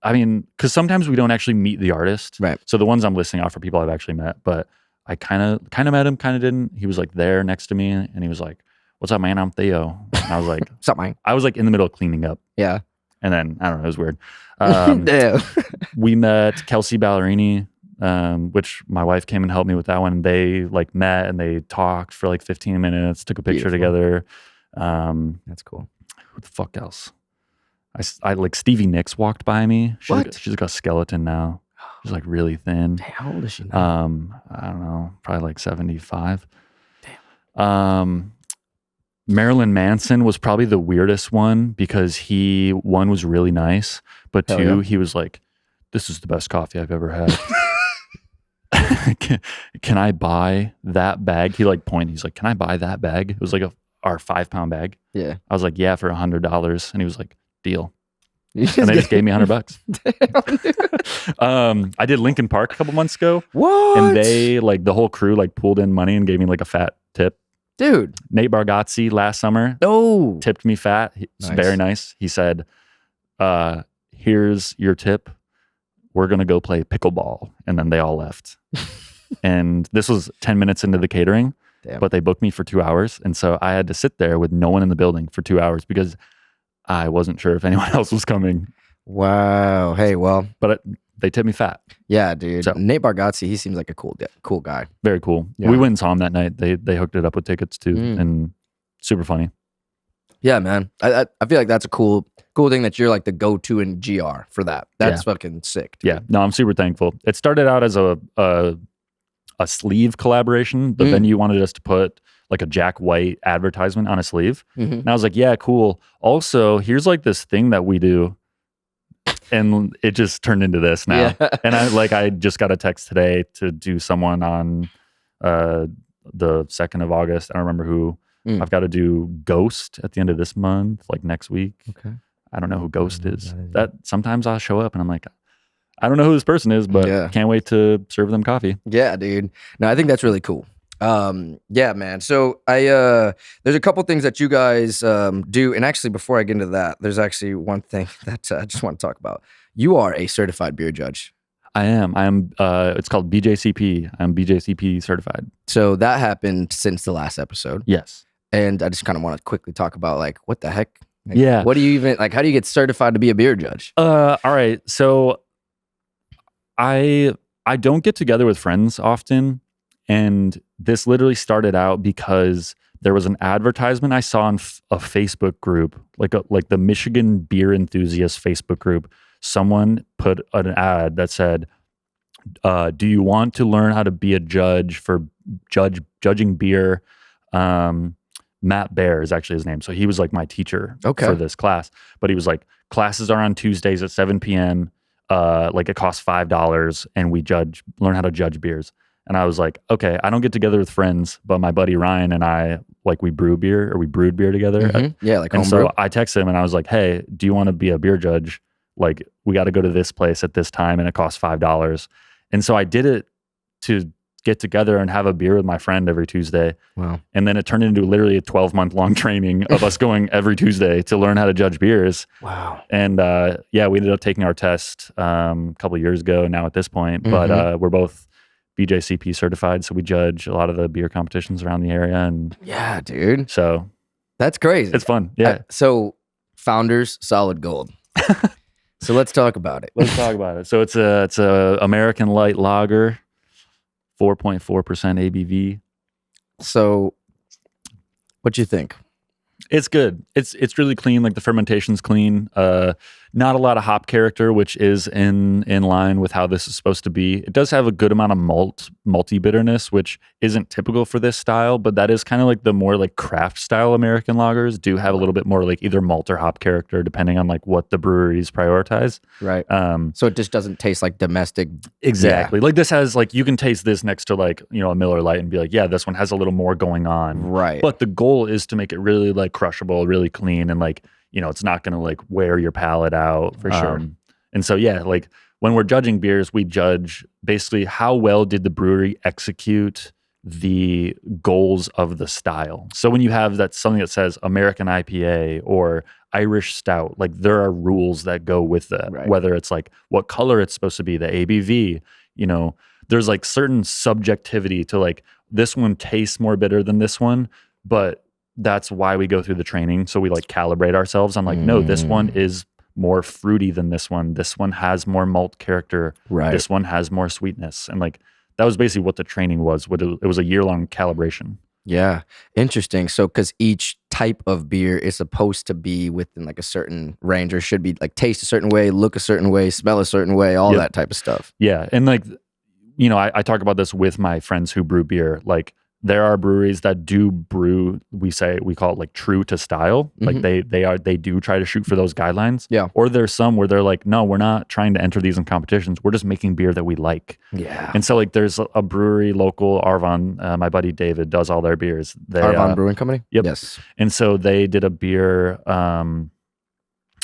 I mean, because sometimes we don't actually meet the artist. Right. So the ones I'm listing off are people I've actually met, but I kind of met him, kind of didn't. He was like there next to me and he was like, "What's up, man? I'm Theo." And I was like, Something. I was like in the middle of cleaning up. Yeah. And then, I don't know, it was weird. Yeah. We met Kelsey Ballerini, which my wife came and helped me with that one. They like met and they talked for like 15 minutes, took a picture together. That's cool. Who the fuck else? I like Stevie Nicks walked by me. What? She's like a skeleton now. She's like really thin. Damn, how old is she now? I don't know, probably like 75. Damn. Marilyn Manson was probably the weirdest one because one was really nice, but Hell 2, yeah. he was like, "This is the best coffee I've ever had." Can I buy that bag? He like pointed. He's like, "Can I buy that bag?" It was like our 5-pound bag. Yeah. I was like, "Yeah, for $100." And he was like, "Deal." You And they just gave me $100. Damn, dude. I did Lincoln Park a couple months ago, What? and they like the whole crew like pulled in money and gave me like a fat tip. Dude. Nate Bargatze last summer Oh. tipped me fat. It's Nice. very nice. He said, "Here's your tip. We're gonna go play pickleball." And then they all left. And this was 10 minutes into the catering, Damn. but they booked me for 2 hours, and so I had to sit there with no one in the building for 2 hours because I wasn't sure if anyone else was coming, Wow. Hey, well, but they tipped me fat. yeah, dude. So- Nate Bargatze, he seems like a cool guy. Very cool. Yeah. We went and saw him that night. They hooked it up with tickets too, Mm. and super funny. Yeah, man. I feel like that's a cool thing that you're like the go-to in GR for that. That's fucking sick. Dude. Yeah, no, I'm super thankful. It started out as a sleeve collaboration. The venue wanted us to put like a Jack White advertisement on a sleeve, and I was like, yeah, cool. Also, here's like this thing that we do, and it just turned into this now. Yeah. And I just got a text today to do someone on the 2nd of August. I don't remember who. I've got to do Ghost at the end of this month, like next week. Okay. I don't know who Ghost is. That sometimes I'll show up and I'm like, I don't know who this person is, but can't wait to serve them coffee. Yeah, dude. No, I think that's really cool. Yeah, man. So there's a couple things that you guys do, and actually, before I get into that, there's actually one thing that I just want to talk about. You are a certified beer judge. I am. It's called BJCP. I'm BJCP certified. So that happened since the last episode. Yes. And I just kind of want to quickly talk about like, what the heck? Like, Yeah. What do you even, like, how do you get certified to be a beer judge? All right. So I don't get together with friends often. And this literally started out because there was an advertisement I saw in a Facebook group, like the Michigan Beer Enthusiast Facebook group. Someone put an ad that said, do you want to learn how to be a judge for judging beer? Matt Bear is actually his name. So he was like my teacher for this class. But he was like, classes are on Tuesdays at 7 p.m. Like it costs $5 and we learn how to judge beers. And I was like, okay, I don't get together with friends, but my buddy Ryan and I, like we brewed beer together. Yeah, like and homebrew. so I texted him and I was like, hey, do you want to be a beer judge? Like we got to go to this place at this time and it costs $5. And so I did it to get together and have a beer with my friend every Tuesday. Wow. And then it turned into literally a 12-month long training of us going every Tuesday to learn how to judge beers. Wow. And we ended up taking our test a couple of years ago now at this point, but we're both BJCP certified. So we judge a lot of the beer competitions around the area. And yeah, dude. so that's crazy. it's fun. Yeah. So Founders Solid Gold. So let's talk about it. Let's talk about it. So it's a American light lager, 4.4% ABV. So what you think? It's good. It's really clean. Like the fermentation's clean. Not a lot of hop character, which is in line with how this is supposed to be. It does have a good amount of malty bitterness, which isn't typical for this style, but that is kind of like the more like craft style American lagers do have a little bit more like either malt or hop character, depending on like what the breweries prioritize. Right. So it just doesn't taste like domestic. Exactly. Like this has like, you can taste this next to like, a Miller Lite and be like, yeah, this one has a little more going on. Right. But the goal is to make it really like crushable, really clean, and like, it's not going to like wear your palate out. For sure. And so, yeah, like when we're judging beers, we judge basically how well did the brewery execute the goals of the style. So when you have something that says American IPA or Irish Stout, like there are rules that go with that, Right. Whether it's like what color it's supposed to be, the ABV, there's like certain subjectivity to like this one tastes more bitter than this one, but that's why we go through the training. So we like calibrate ourselves on like, no, this one is more fruity than this one. This one has more malt character. Right. This one has more sweetness. And like, that was basically what the training was. It was a year-long calibration. Yeah. Interesting. So because each type of beer is supposed to be within like a certain range, or should be like taste a certain way, look a certain way, smell a certain way, all that type of stuff. Yeah. And like, I talk about this with my friends who brew beer. Like there are breweries that do brew, we call it like true to style. Like they do try to shoot for those guidelines. Yeah. Or there's some where they're like, no, we're not trying to enter these in competitions. We're just making beer that we like. Yeah. And so like there's a brewery local, Arvon, my buddy David does all their beers. Arvon Brewing Company? Yep. Yes. And so they did a beer, I don't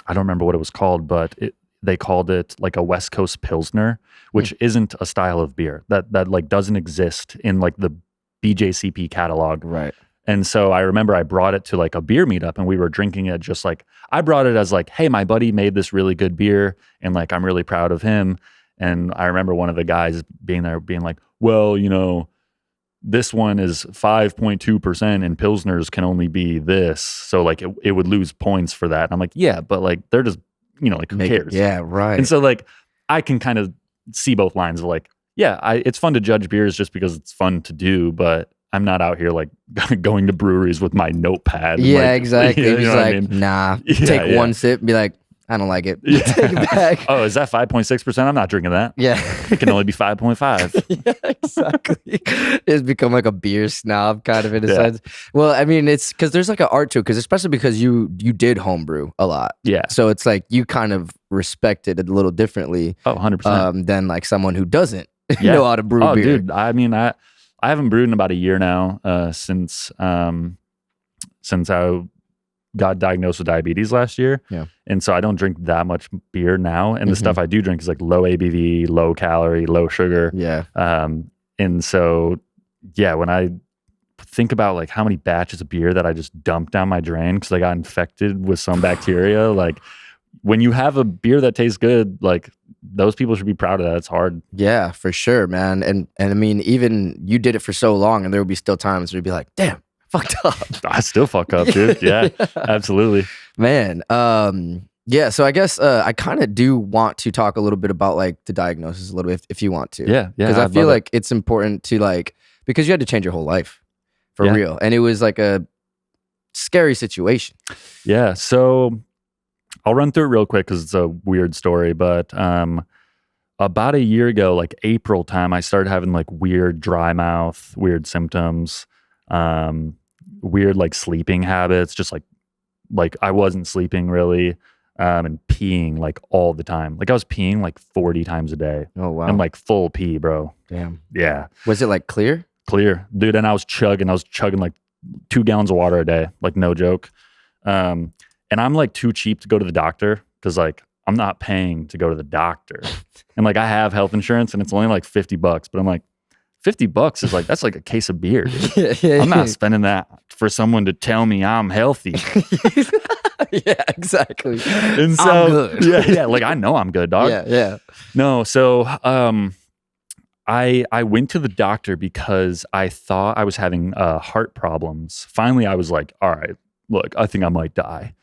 remember what it was called, but they called it like a West Coast Pilsner, which isn't a style of beer that like doesn't exist in like the BJCP catalog. Right. And so I remember I brought it to like a beer meetup and we were drinking it just like, I brought it as like, hey, my buddy made this really good beer and like, I'm really proud of him. And I remember one of the guys being there being like, well, this one is 5.2% and Pilsners can only be this. So like it would lose points for that. And I'm like, yeah, but like they're just, like who cares? Yeah, right. And so like I can kind of see both lines of like, yeah, it's fun to judge beers just because it's fun to do, but I'm not out here like going to breweries with my notepad. Yeah, like, exactly. You know like, I mean? nah, Yeah, take yeah. one sip and be like, I don't like it. Yeah. Take it back. Oh, is that 5.6%? I'm not drinking that. Yeah. It can only be 5.5. Yeah, exactly. It's become like a beer snob kind of in a Yeah. sense. Well, I mean, it's because there's like an art to it, because especially because you did homebrew a lot. Yeah. So it's like you kind of respect it a little differently Oh, 100%. than like someone who doesn't Yeah. know how to brew beer. Dude, I mean, I haven't brewed in about a year now, since I got diagnosed with diabetes last year. Yeah. And so I don't drink that much beer now. And the Mhm. stuff I do drink is like low ABV, low calorie, low sugar. Yeah. And so, yeah, when I think about like how many batches of beer that I just dumped down my drain because I got infected with some bacteria, like when you have a beer that tastes good, like those people should be proud of that. It's hard. Yeah, for sure, man. And I mean, even you did it for so long, and there would be still times where you'd be like, damn, fucked up. I still fuck up, dude. Yeah, absolutely. Man. Yeah, so I guess I kind of do want to talk a little bit about like the diagnosis a little bit if you want to. Yeah. Because I I'd feel love it. like it's important to like, because you had to change your whole life for Yeah. real. And it was like a scary situation. Yeah. So I'll run through it real quick because it's a weird story. But about a year ago, like April time, I started having like weird dry mouth, weird symptoms, weird like sleeping habits, just like I wasn't sleeping really, and peeing like all the time. Like I was peeing like 40 times a day. Oh, wow. I'm like full pee, bro. Damn. Yeah. Was it like clear? Clear. Dude, and I was chugging like 2 gallons of water a day, like no joke. And I'm like too cheap to go to the doctor because like I'm not paying to go to the doctor. And like I have health insurance and it's only like $50, but I'm like, $50 is like, that's like a case of beer, dude. Yeah, I'm not spending that for someone to tell me I'm healthy. Yeah, exactly. And so, I'm good. yeah, like I know I'm good, dog. Yeah. No, so I went to the doctor because I thought I was having heart problems. Finally, I was like, all right, look, I think I might die,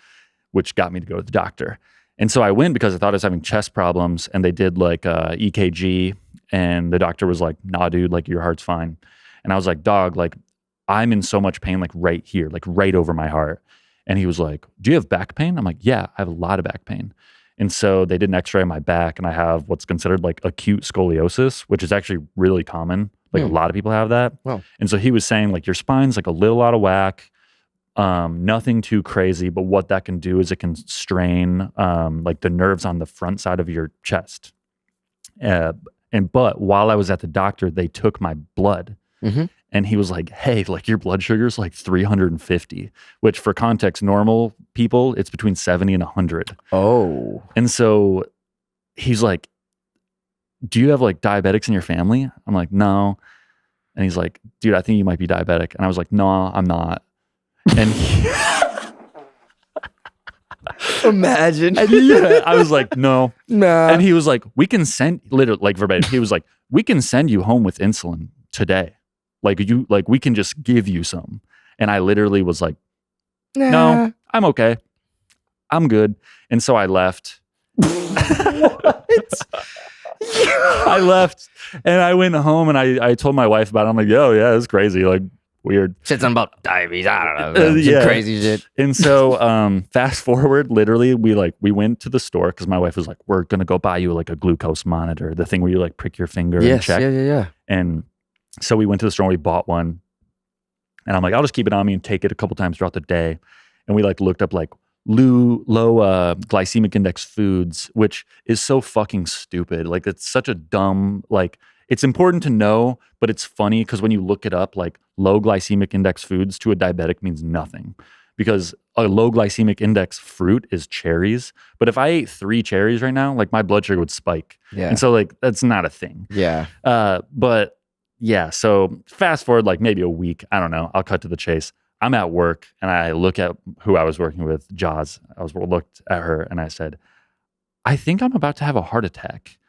which got me to go to the doctor. And so I went because I thought I was having chest problems, and they did like EKG, and the doctor was like, nah, dude, like your heart's fine. And I was like, dog, like I'm in so much pain, like right here, like right over my heart. And he was like, do you have back pain? I'm like, yeah, I have a lot of back pain. And so they did an x-ray of my back, and I have what's considered like acute scoliosis, which is actually really common. Like a lot of people have that. Wow. And so he was saying like your spine's like a little out of whack, nothing too crazy, but what that can do is it can strain like the nerves on the front side of your chest. But while I was at the doctor, they took my blood. Mm-hmm. And he was like, hey, like your blood sugar's like 350, which for context, normal people, it's between 70 and 100. Oh. And so he's like, do you have like diabetics in your family? I'm like, no. And he's like, dude, I think you might be diabetic. And I was like, no, I'm not. And Imagine. I was like, no. Nah. And he was like, we can send, literally like verbatim, he was like, we can send you home with insulin today. Like we can just give you some. And I literally was like, no, I'm okay. I'm good. And so I left. I left and I went home and I told my wife about it. I'm like, yo, yeah, it's crazy. Like weird. Said something about diabetes. I don't know. Some Yeah. crazy shit. And so fast forward, literally, we went to the store because my wife was like, we're going to go buy you like a glucose monitor, the thing where you like prick your finger and Yes. check. Yeah. And so we went to the store and we bought one. And I'm like, I'll just keep it on me and take it a couple times throughout the day. And we like looked up like low glycemic index foods, which is so fucking stupid. Like it's such a dumb, like it's important to know, but it's funny because when you look it up, like low glycemic index foods to a diabetic means nothing. Because a low glycemic index fruit is cherries. But if I ate 3 cherries right now, like my blood sugar would spike. Yeah. And so like that's not a thing. Yeah. But yeah, so fast forward like maybe a week, I don't know, I'll cut to the chase. I'm at work and I look at who I was working with, Jaws. Looked at her and I said, I think I'm about to have a heart attack.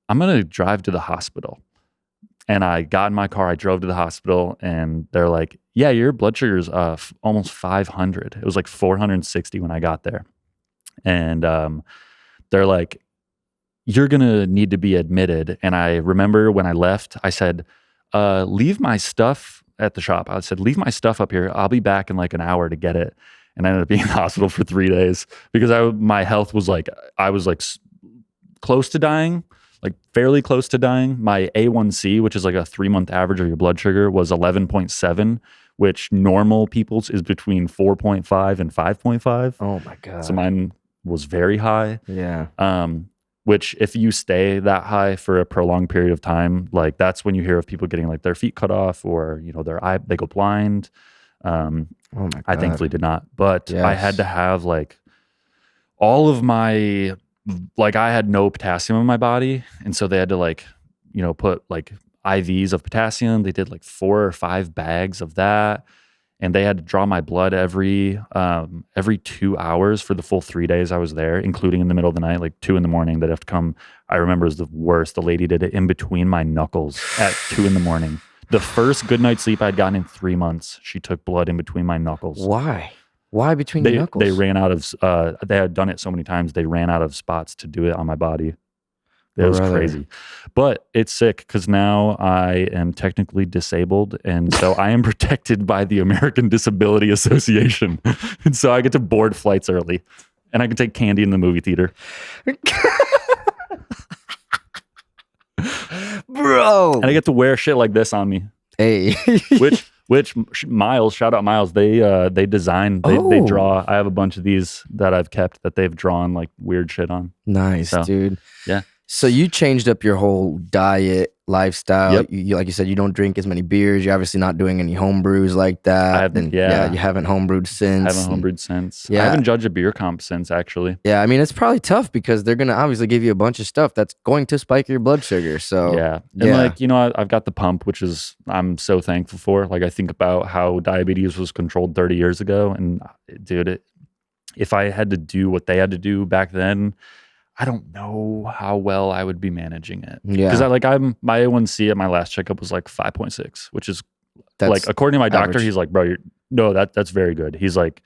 I'm going to drive to the hospital. And I got in my car, I drove to the hospital, and they're like, yeah, your blood sugar's almost 500. It was like 460 when I got there. And they're like, you're going to need to be admitted. And I remember when I left, I said, leave my stuff at the shop. I said, leave my stuff up here. I'll be back in like an hour to get it. And I ended up being in the hospital for 3 days because my health was like, I was like close to dying, like fairly close to dying. My A1C, which is like a 3-month average of your blood sugar, was 11.7, which normal people's is between 4.5 and 5.5. Oh my God. So mine was very high. Yeah. Which if you stay that high for a prolonged period of time, like that's when you hear of people getting like their feet cut off or, you know, they go blind. Oh my God. I thankfully did not, but Yes. I had to have like all of my, like I had no potassium in my body. And so they had to like, you know, put like IVs of potassium. They did like 4 or 5 bags of that. And they had to draw my blood every 2 hours for the full 3 days I was there, including in the middle of the night, like 2 a.m. They'd have to come. I remember it was the worst. The lady did it in between my knuckles at 2 a.m. The first good night's sleep I'd gotten in 3 months, she took blood in between my knuckles. Why? Why between your knuckles? They ran out of, they had done it so many times, they ran out of spots to do it on my body. It was crazy. But it's sick because now I am technically disabled. And so I am protected by the American Disability Association. And so I get to board flights early. And I can take candy in the movie theater. Bro. And I get to wear shit like this on me. Hey. Which Miles, shout out Miles, they design, they draw. I have a bunch of these that I've kept that they've drawn like weird shit on. Nice, So, dude. Yeah. So you changed up your whole diet, lifestyle. Yep. You, like you said, you don't drink as many beers. You're obviously not doing any home brews like that. I haven't, you haven't homebrewed since. I haven't homebrewed since. Yeah. I haven't judged a beer comp since, actually. Yeah, I mean, it's probably tough because they're going to obviously give you a bunch of stuff that's going to spike your blood sugar. So Yeah. And like, you know, I've got the pump, which is, I'm so thankful for. Like, I think about how diabetes was controlled 30 years ago. And dude, if I had to do what they had to do back then, I don't know how well I would be managing it. Yeah. Because my A1C at my last checkup was like 5.6, which is that's like, according to my doctor, average. he's like, bro, that's very good. He's like,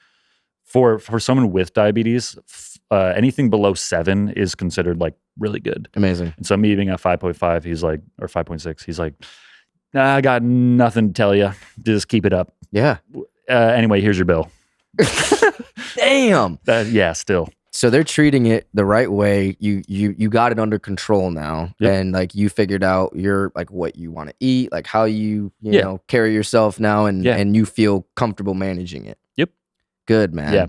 for someone with diabetes, anything below 7 is considered like really good. Amazing. And so me being at 5.5, he's like, or 5.6, he's like, nah, I got nothing to tell you. Just keep it up. Yeah. Anyway, here's your bill. Damn. Yeah, still. So they're treating it the right way. You got it under control now, Yep. and like you figured out your like what you want to eat, like how you know carry yourself now, and you feel comfortable managing it. Yep. Good, man. Yeah.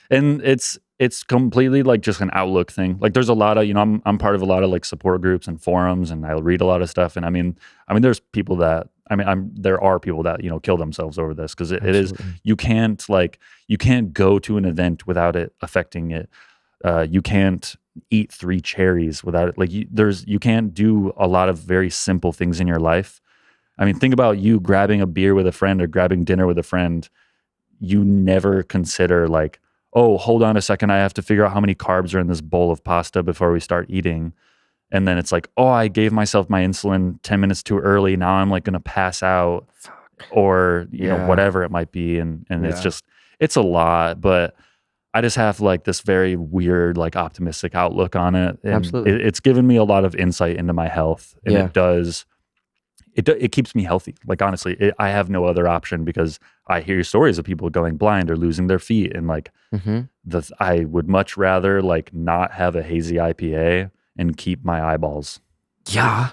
And it's completely like just an outlook thing. Like there's a lot of, you know, I'm part of a lot of like support groups and forums, and I read a lot of stuff. And I mean, there's people that, there are people that, you know, kill themselves over this because it is, you can't go to an event without it affecting it. You can't eat 3 cherries without it. Like you can't do a lot of very simple things in your life. I mean, think about you grabbing a beer with a friend or grabbing dinner with a friend. You never consider like, oh, hold on a second, I have to figure out how many carbs are in this bowl of pasta before we start eating. And then it's like, oh, I gave myself my insulin 10 minutes too early. Now I'm like going to pass out. Or, you know, whatever it might be. And it's a lot, but I just have like this very weird, like optimistic outlook on it. And Absolutely. It's given me a lot of insight into my health. And it keeps me healthy. Like, honestly, I have no other option because I hear stories of people going blind or losing their feet. And like, I would much rather like not have a hazy IPA and keep my eyeballs. Yeah.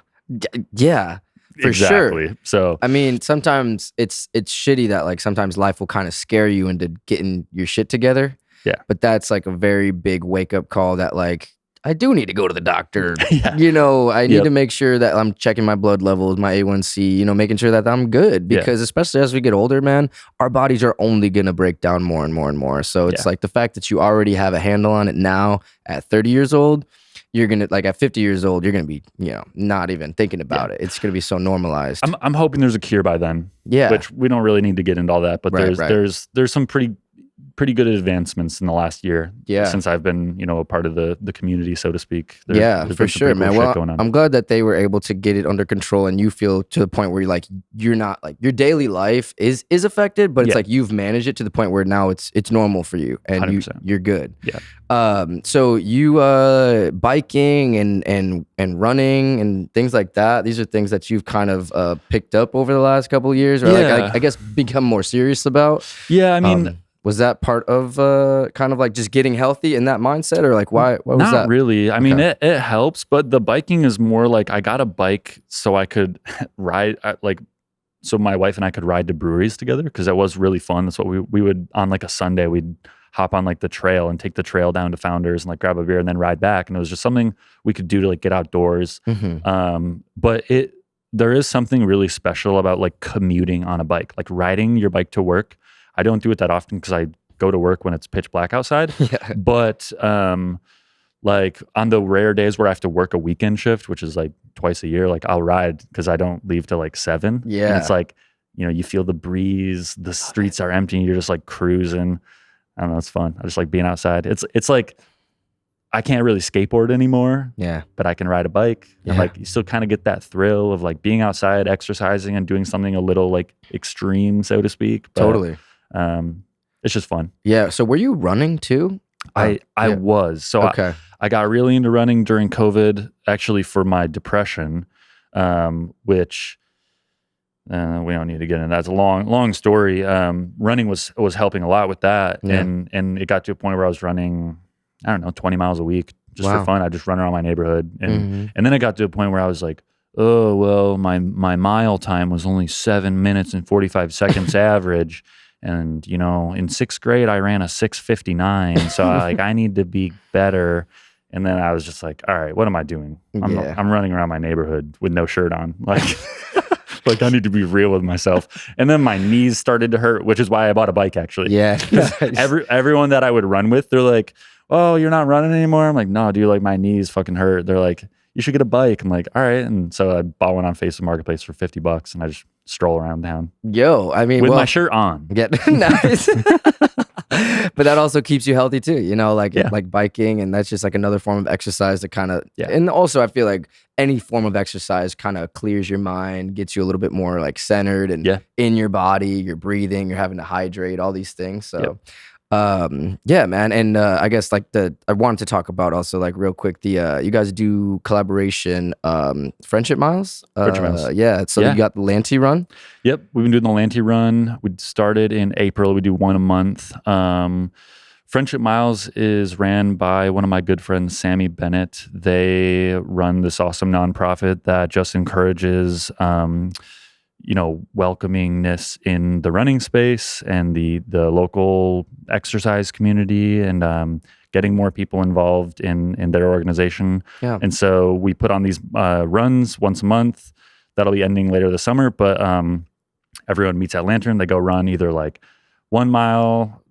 Yeah. For exactly. sure. So, I mean, sometimes it's shitty that like sometimes life will kind of scare you into getting your shit together. Yeah. But that's like a very big wake up call that like, I do need to go to the doctor. Yeah. You know, I need to make sure that I'm checking my blood levels, my A1C, you know, making sure that I'm good. Because especially as we get older, man, our bodies are only going to break down more and more and more. So it's like the fact that you already have a handle on it now at 30 years old, you're going to, like at 50 years old, you're going to be, you know, not even thinking about it. It's going to be so normalized. I'm hoping there's a cure by then. Yeah. Which we don't really need to get into all that, but there's some pretty pretty good advancements in the last year. Yeah. Since I've been, a part of the community, so to speak. Yeah, there's for been some sure, pretty man. cool shit Well, going on. I'm glad that they were able to get it under control, and you feel to the point where you're not like your daily life is affected, but it's like you've managed it to the point where now it's normal for you, and 100%. you're good. Yeah. So you biking and running and things like that. These are things that you've kind of picked up over the last couple of years, or I guess become more serious about. Yeah, I mean. Was that part of kind of like just getting healthy in that mindset, or like why? What was that? Not really. I mean, it helps, but the biking is more like I got a bike so I could ride, so my wife and I could ride to breweries together, because that was really fun. That's what we would, on like a Sunday, we'd hop on like the trail and take the trail down to Founders and like grab a beer and then ride back. And it was just something we could do to like get outdoors. But there is something really special about like commuting on a bike, like riding your bike to work. I don't do it that often because I go to work when it's pitch black outside. But like on the rare days where I have to work a weekend shift, which is like twice a year, like I'll ride because I don't leave till like 7. Yeah. And it's like, you feel the breeze, the streets are empty, you're just like cruising. I don't know, it's fun. I just like being outside. It's like I can't really skateboard anymore. Yeah. But I can ride a bike. Yeah. And like you still kind of get that thrill of like being outside, exercising, and doing something a little like extreme, so to speak. But, Totally. It's just fun. Yeah. So were you running too? I was. So I got really into running during COVID, actually for my depression, which we don't need to get into. That's a long story. Running was helping a lot with that. Yeah. And it got to a point where I was running, I don't know, 20 miles a week just for fun. I just run around my neighborhood. And then it got to a point where I was like, oh, well, my mile time was only 7 minutes and 45 seconds average. And, in 6th grade, I ran a 6:59. So I need to be better. And then I was just like, all right, what am I doing? I'm running around my neighborhood with no shirt on. Like, like I need to be real with myself. And then my knees started to hurt, which is why I bought a bike, actually. Yeah. Everyone that I would run with, they're like, oh, you're not running anymore? I'm like, no, dude, like my knees fucking hurt. They're like, you should get a bike. I'm like, all right. And so I bought one on Facebook Marketplace for $50, and I just stroll around town. Yo, I mean, with my shirt on. Nice. But that also keeps you healthy too, like biking, and that's just like another form of exercise that kind of, and also I feel like any form of exercise kind of clears your mind, gets you a little bit more like centered and in your body, you're breathing, you're having to hydrate, all these things. So yeah, man. And I guess like I wanted to talk about also like real quick, you guys do collaboration, Friendship Miles. Yeah. So you got the Lanty run. Yep. We've been doing the Lanty run. We started in April. We do one a month. Friendship Miles is ran by one of my good friends, Sammy Bennett. They run this awesome nonprofit that just encourages, welcomingness in the running space and the local exercise community, and getting more people involved in their organization. Yeah. And so we put on these runs once a month. That'll be ending later this summer, but everyone meets at Lantern. They go run either like 1 mile,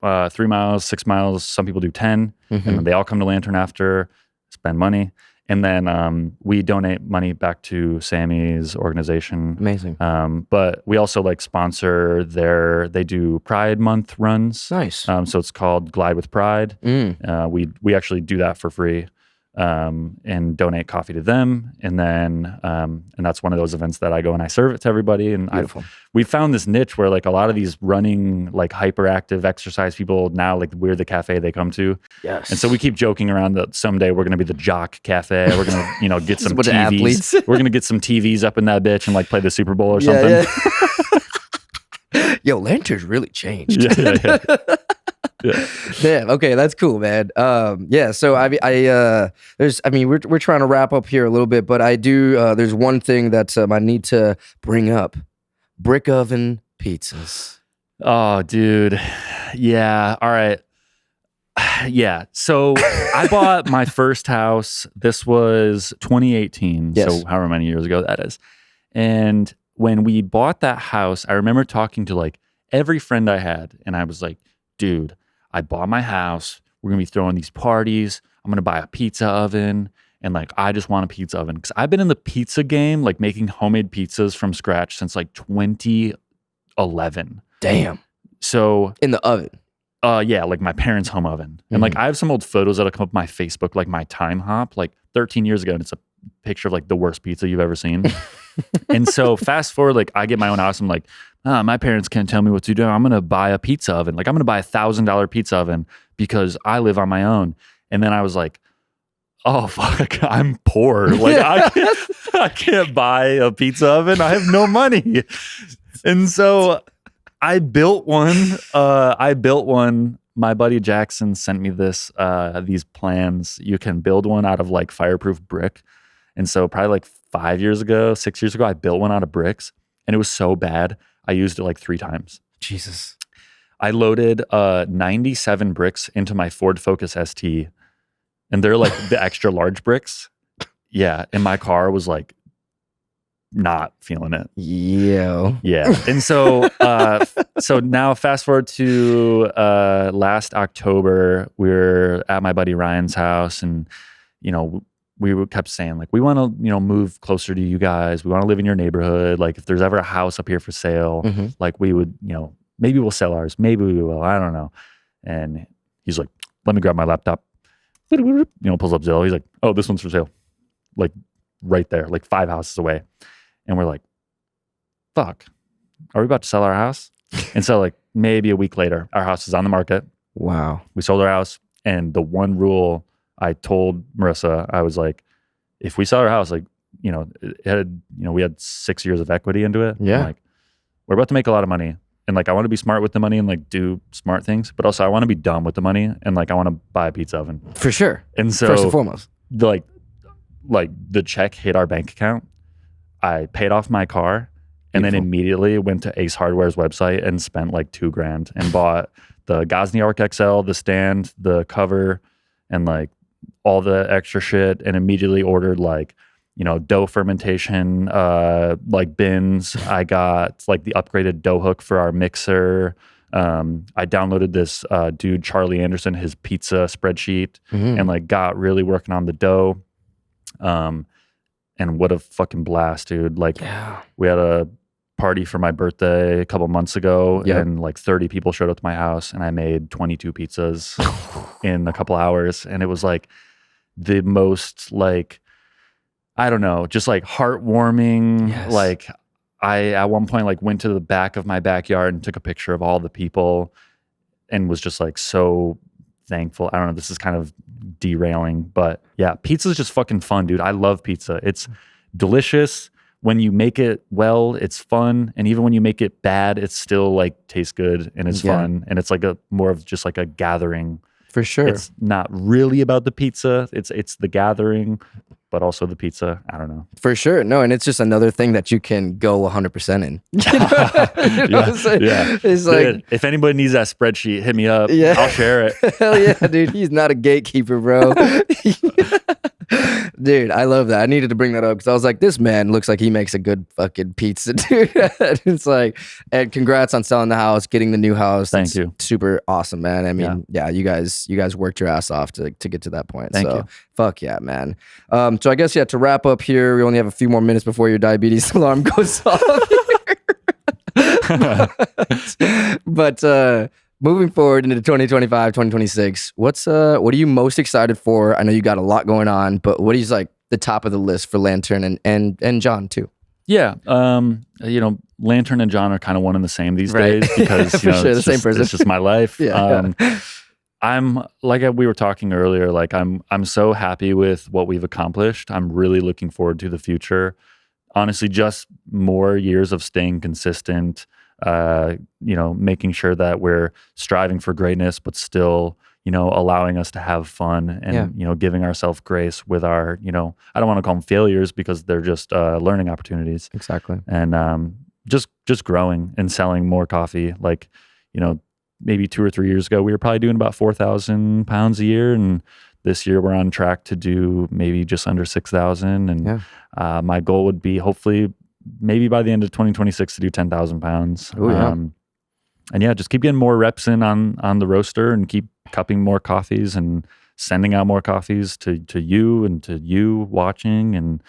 3 miles, 6 miles. Some people do 10, and then they all come to Lantern after, spend money. And then we donate money back to Sammy's organization. Amazing. But we also like sponsor they do Pride Month runs. Nice. So it's called Glide with Pride. We actually do that for free, and donate coffee to them. And then, and that's one of those events that I go and I serve it to everybody. And we found this niche where like a lot of these running, like hyperactive exercise people now, like we're the cafe they come to. Yes. And so we keep joking around that someday we're going to be the Jock Cafe. We're going to, get some TVs. Athletes. We're going to get some TVs up in that bitch and like play the Super Bowl or something. Yeah. Yo, Lantern's really changed. Yeah. Damn. Okay, that's cool, man. Yeah. So we're trying to wrap up here a little bit, but I do. There's one thing that I need to bring up: brick oven pizzas. Oh, dude. Yeah. All right. Yeah. So I bought my first house. This was 2018. Yes. So however many years ago that is. And when we bought that house, I remember talking to like every friend I had, and I was like, dude, I bought my house. We're going to be throwing these parties. I'm going to buy a pizza oven. And like, I just want a pizza oven. Because I've been in the pizza game, like making homemade pizzas from scratch since like 2011. Damn. So in the oven. Yeah, like my parents' home oven. And like I have some old photos that'll come up on my Facebook, like my time hop, like 13 years ago, and it's a picture of like the worst pizza you've ever seen. And so fast forward, like I get my own house. I'm like, my parents can't tell me what to do. I'm gonna buy a pizza oven. Like I'm gonna buy $1,000 pizza oven because I live on my own. And then I was like, oh fuck, I'm poor. Like I can't buy a pizza oven. I have no money. And so I built one. My buddy Jackson sent me these plans. You can build one out of like fireproof brick. And so probably like 6 years ago, I built one out of bricks, and it was so bad. I used it like 3 times. Jesus. I loaded 97 bricks into my Ford Focus ST, and they're like the extra large bricks. Yeah. And my car was like not feeling it. Yeah. And so so now fast forward to last October, we were at my buddy Ryan's house, and we kept saying like, we want to move closer to you guys, we want to live in your neighborhood, like if there's ever a house up here for sale, like we would, maybe we'll sell ours, maybe we will, I don't know. And he's like, let me grab my laptop, pulls up Zillow, he's like, oh, this one's for sale, like right there, like 5 houses away. And we're like, fuck, are we about to sell our house? And so like maybe a week later, our house is on the market. Wow. We sold our house. And the one rule I told Marissa, I was like, if we sell our house, like, it had, we had 6 years of equity into it. Yeah. I'm like, we're about to make a lot of money. And like, I want to be smart with the money and like do smart things, but also I want to be dumb with the money. And like, I want to buy a pizza oven. For sure. And so first and foremost, like the check hit our bank account. I paid off my car and then immediately went to Ace Hardware's website and spent like $2,000 and bought the Gosney Arc XL, the stand, the cover, and like all the extra shit, and immediately ordered like, dough fermentation, like bins. I got like the upgraded dough hook for our mixer. I downloaded this dude, Charlie Anderson, his pizza spreadsheet, and like got really working on the dough. And what a fucking blast, dude. Like we had a party for my birthday a couple months ago, and like 30 people showed up to my house, and I made 22 pizzas in a couple hours. And it was like the most like, I don't know, just like heartwarming. Yes. Like I at one point like went to the back of my backyard and took a picture of all the people and was just like so thankful. I don't know, this is kind of derailing, but yeah, pizza is just fucking fun, dude. I love pizza. It's delicious. When you make it well, it's fun. And even when you make it bad, it still like tastes good and it's fun. And it's like a more of just like a gathering. For sure. It's not really about the pizza. It's the gathering, but also the pizza. I don't know. For sure. No, and it's just another thing that you can go 100% in. You know what I'm saying? Yeah. It's dude, like, if anybody needs that spreadsheet, hit me up. Yeah. I'll share it. Hell yeah, dude. He's not a gatekeeper, bro. Dude, I love that. I needed to bring that up because I was like, this man looks like he makes a good fucking pizza, dude. It's like, and congrats on selling the house, getting the new house. Thank you. Super awesome, man. I mean, yeah, you guys worked your ass off to get to that point. Thank you. Fuck yeah, man. So I guess, to wrap up here, we only have a few more minutes before your diabetes alarm goes off here. But moving forward into 2025, 2026, what are you most excited for? I know you got a lot going on, but what is like the top of the list for Lantern and Jon too? Yeah. Lantern and Jon are kind of one and the same these days because the same person. It's just my life. Yeah. I'm like we were talking earlier, like I'm so happy with what we've accomplished. I'm really looking forward to the future. Honestly, just more years of staying consistent, making sure that we're striving for greatness, but still, allowing us to have fun and, giving ourselves grace with our, I don't want to call them failures because they're just learning opportunities. Exactly. And just growing and selling more coffee. Like, maybe 2 or 3 years ago, we were probably doing about 4,000 pounds a year. And this year we're on track to do maybe just under 6,000. And my goal would be hopefully maybe by the end of 2026 to do 10,000 pounds. Ooh, yeah. And just keep getting more reps in on the roaster and keep cupping more coffees and sending out more coffees to you and to you watching. And,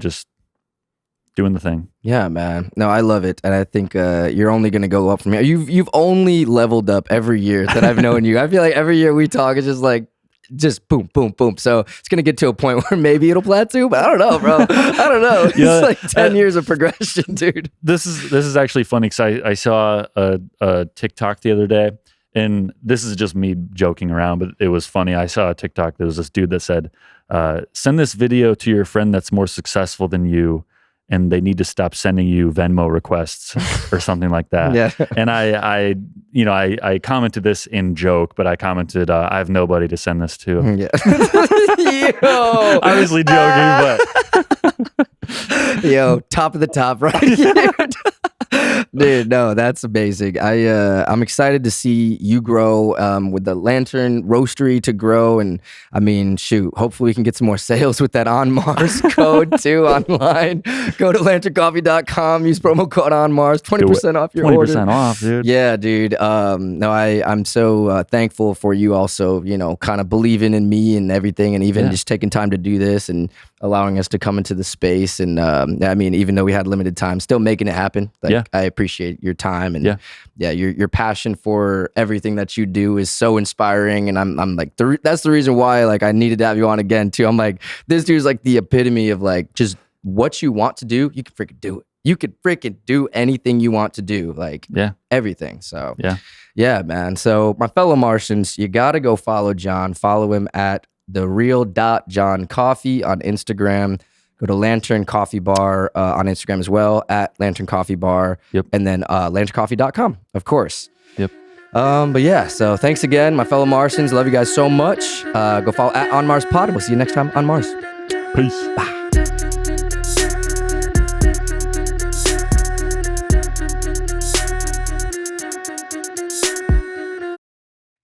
just doing the thing. Yeah, man. No, I love it, and I think you're only gonna go up from here. You've only leveled up every year that I've known you. I feel like every year we talk, it's just boom, boom, boom. So it's gonna get to a point where maybe it'll plateau, but I don't know, bro. I don't know. It's like 10 years of progression, dude. This is actually funny because I saw a TikTok the other day, and this is just me joking around, but it was funny. I saw a TikTok. There was this dude that said, "Send this video to your friend that's more successful than you, and they need to stop sending you Venmo requests," or something like that. Yeah. And I commented this in joke, but I commented, "I have nobody to send this to." Yeah. Yo. Obviously joking, but Yo, top of the top right here. Dude, no, that's amazing. I'm excited to see you grow with the Lantern Roastery to grow. And I mean, shoot, hopefully we can get some more sales with that On Mars code too online. Go to lanterncoffee.com, use promo code On Mars, 20% off your 20% order. 20% off, dude. Yeah, dude. No, I'm so thankful for you also, kind of believing in me and everything, and even just taking time to do this and allowing us to come into the space. And I mean, even though we had limited time, still making it happen. I appreciate your time and your passion for everything that you do is so inspiring. And I'm like, that's the reason why I needed to have you on again too. I'm like, this dude's like the epitome of just what you want to do, you can freaking do it. You could freaking do anything you want to do, everything. So yeah, man. So my fellow Martians, you got to go follow Jon. Follow him at thereal.joncoffee on Instagram. Go to Lantern Coffee Bar on Instagram as well, at Lantern Coffee Bar. Yep. And then lanterncoffee.com, of course. Yep. But yeah, so thanks again, my fellow Martians. Love you guys so much. Go follow at On Mars Pod. We'll see you next time on Mars. Peace. Bye.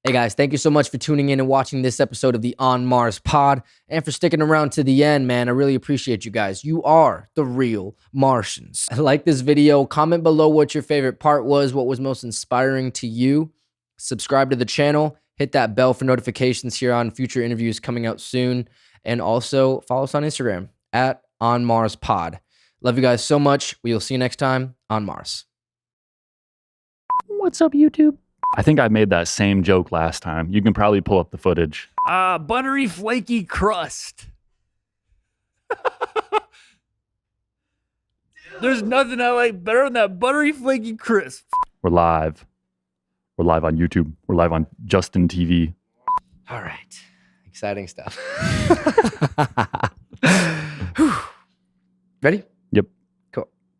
Hey guys, thank you so much for tuning in and watching this episode of the On Mars Pod and for sticking around to the end, man. I really appreciate you guys. You are the real Martians. Like this video, comment below what your favorite part was, what was most inspiring to you. Subscribe to the channel, hit that bell for notifications here on future interviews coming out soon. And also follow us on Instagram at On Mars Pod. Love you guys so much. We'll see you next time on Mars. What's up, YouTube? I think I made that same joke last time. You can probably pull up the footage. Buttery, flaky crust. There's nothing I like better than that buttery, flaky crisp. We're live. We're live on YouTube. We're live on Justin TV. All right. Exciting stuff. Ready?